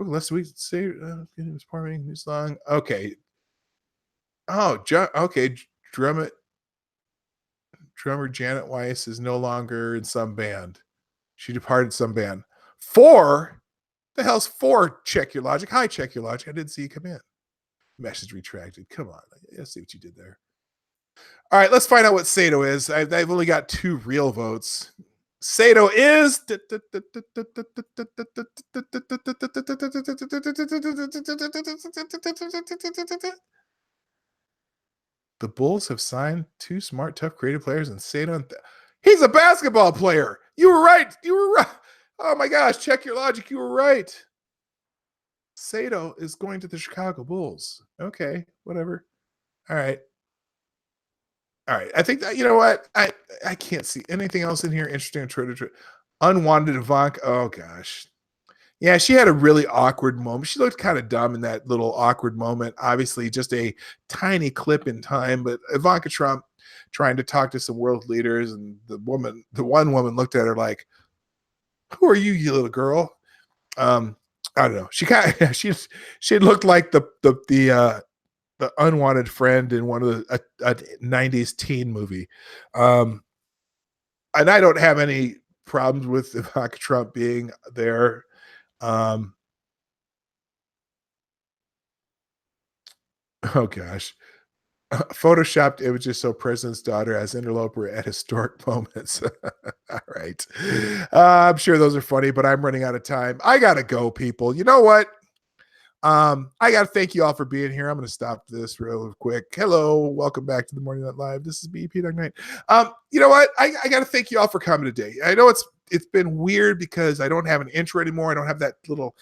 Last week, say was performing new song. Okay. Oh, okay. Drummer Janet Weiss is no longer in some band. She departed some band. 4. The hell's 4? Check your logic. Hi, check your logic. I didn't see you come in. Message retracted. Come on. Let's see what you did there. All right, let's find out what Sato is. I've only got 2 real votes. Sato is the Bulls have signed 2 smart, tough, creative players, and Sato. He's a basketball player. You were right. You were right. Oh my gosh, check your logic. You were right. Sato is going to the Chicago Bulls. Okay, whatever. All right. All right. I think that, you know what? I can't see anything else in here interesting. Unwanted Ivanka. Oh gosh. Yeah, she had a really awkward moment. She looked kind of dumb in that little awkward moment. Obviously, just a tiny clip in time, but Ivanka Trump trying to talk to some world leaders, and the one woman looked at her like, "Who are you, you little girl?" I don't know. She kind of she looked like the unwanted friend in one of the a 90s teen movie. And I don't have any problems with Ivanka Trump being there. Oh gosh. Photoshopped images so president's daughter as interloper at historic moments. All right. I'm sure those are funny, but I'm running out of time. I gotta go, people. You know what? I got to thank you all for being here. I'm going to stop this real quick. Hello, welcome back to the Morning Night Live. This is BP Dawg Knight. You know what? I got to thank you all for coming today. I know it's been weird because I don't have an intro anymore. I don't have that little,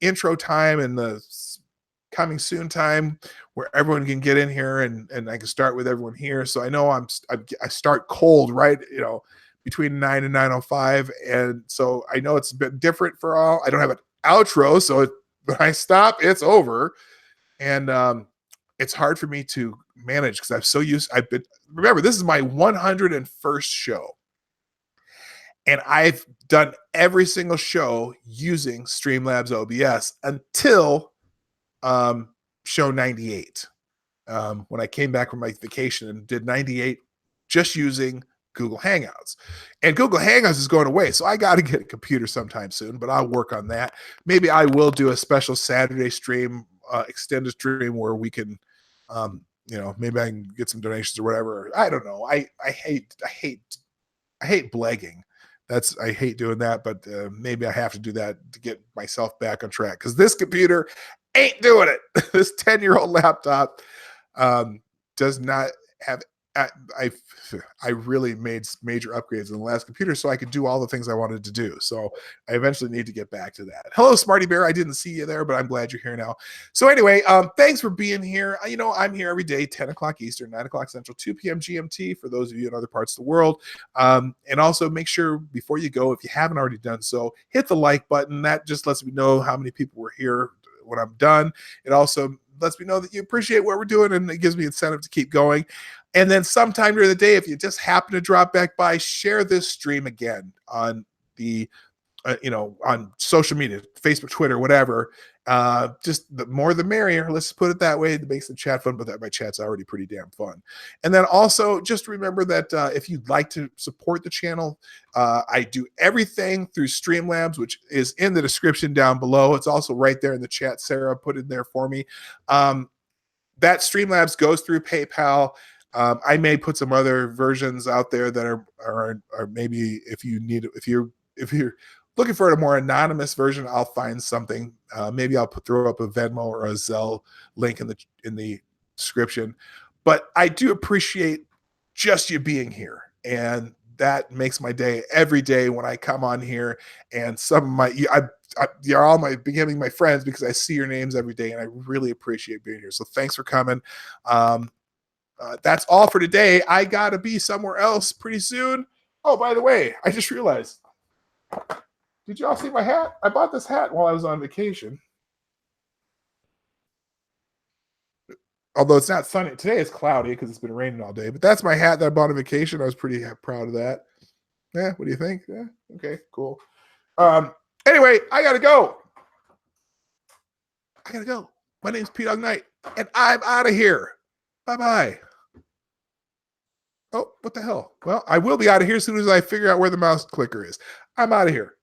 intro time and the coming soon time where everyone can get in here and I can start with everyone here. So I know I start cold, right? Between 9 and 9:05, and so I know it's a bit different for all. I don't have an outro, so when I stop, it's over. And it's hard for me to manage because remember, this is my 101st show. And I've done every single show using Streamlabs OBS until show 98. When I came back from my vacation and did 98 just using Google Hangouts. And Google Hangouts is going away, so I got to get a computer sometime soon, but I'll work on that. Maybe I will do a special Saturday stream, extended stream where we can, maybe I can get some donations or whatever. I don't know. I hate blagging. I hate doing that, but maybe I have to do that to get myself back on track because this computer ain't doing it. This 10-year-old laptop does not have. I really made major upgrades in the last computer so I could do all the things I wanted to do. So I eventually need to get back to that. Hello, Smarty Bear. I didn't see you there, but I'm glad you're here now. So anyway, thanks for being here. I'm here every day, 10 o'clock Eastern, 9 o'clock Central, 2 p.m. GMT for those of you in other parts of the world. And also make sure before you go, if you haven't already done so, hit the like button. That just lets me know how many people were here when I'm done. It also lets me know that you appreciate what we're doing, and it gives me incentive to keep going. And then sometime during the day, if you just happen to drop back by, share this stream again on the, on social media, Facebook, Twitter, whatever. Just the more the merrier. Let's put it that way. It makes the chat fun, but my chat's already pretty damn fun. And then also just remember that if you'd like to support the channel, I do everything through Streamlabs, which is in the description down below. It's also right there in the chat. Sarah put it there for me. That Streamlabs goes through PayPal. I may put some other versions out there that are maybe if you're looking for a more anonymous version, I'll find something. Maybe I'll throw up a Venmo or a Zelle link in the description. but I do appreciate just you being here. And that makes my day every day when I come on here. And some of you're all becoming my friends because I see your names every day, and I really appreciate being here. So thanks for coming. That's all for today. I gotta be somewhere else pretty soon. Oh, by the way, I just realized. Did you all see my hat? I bought this hat while I was on vacation. Although it's not sunny. Today it's cloudy because it's been raining all day. But that's my hat that I bought on vacation. I was pretty proud of that. Yeah, what do you think? Yeah, okay, cool. Anyway, I gotta go. My name's Dawg Knight, and I'm out of here. Bye-bye. Oh, what the hell? Well, I will be out of here as soon as I figure out where the mouse clicker is. I'm out of here.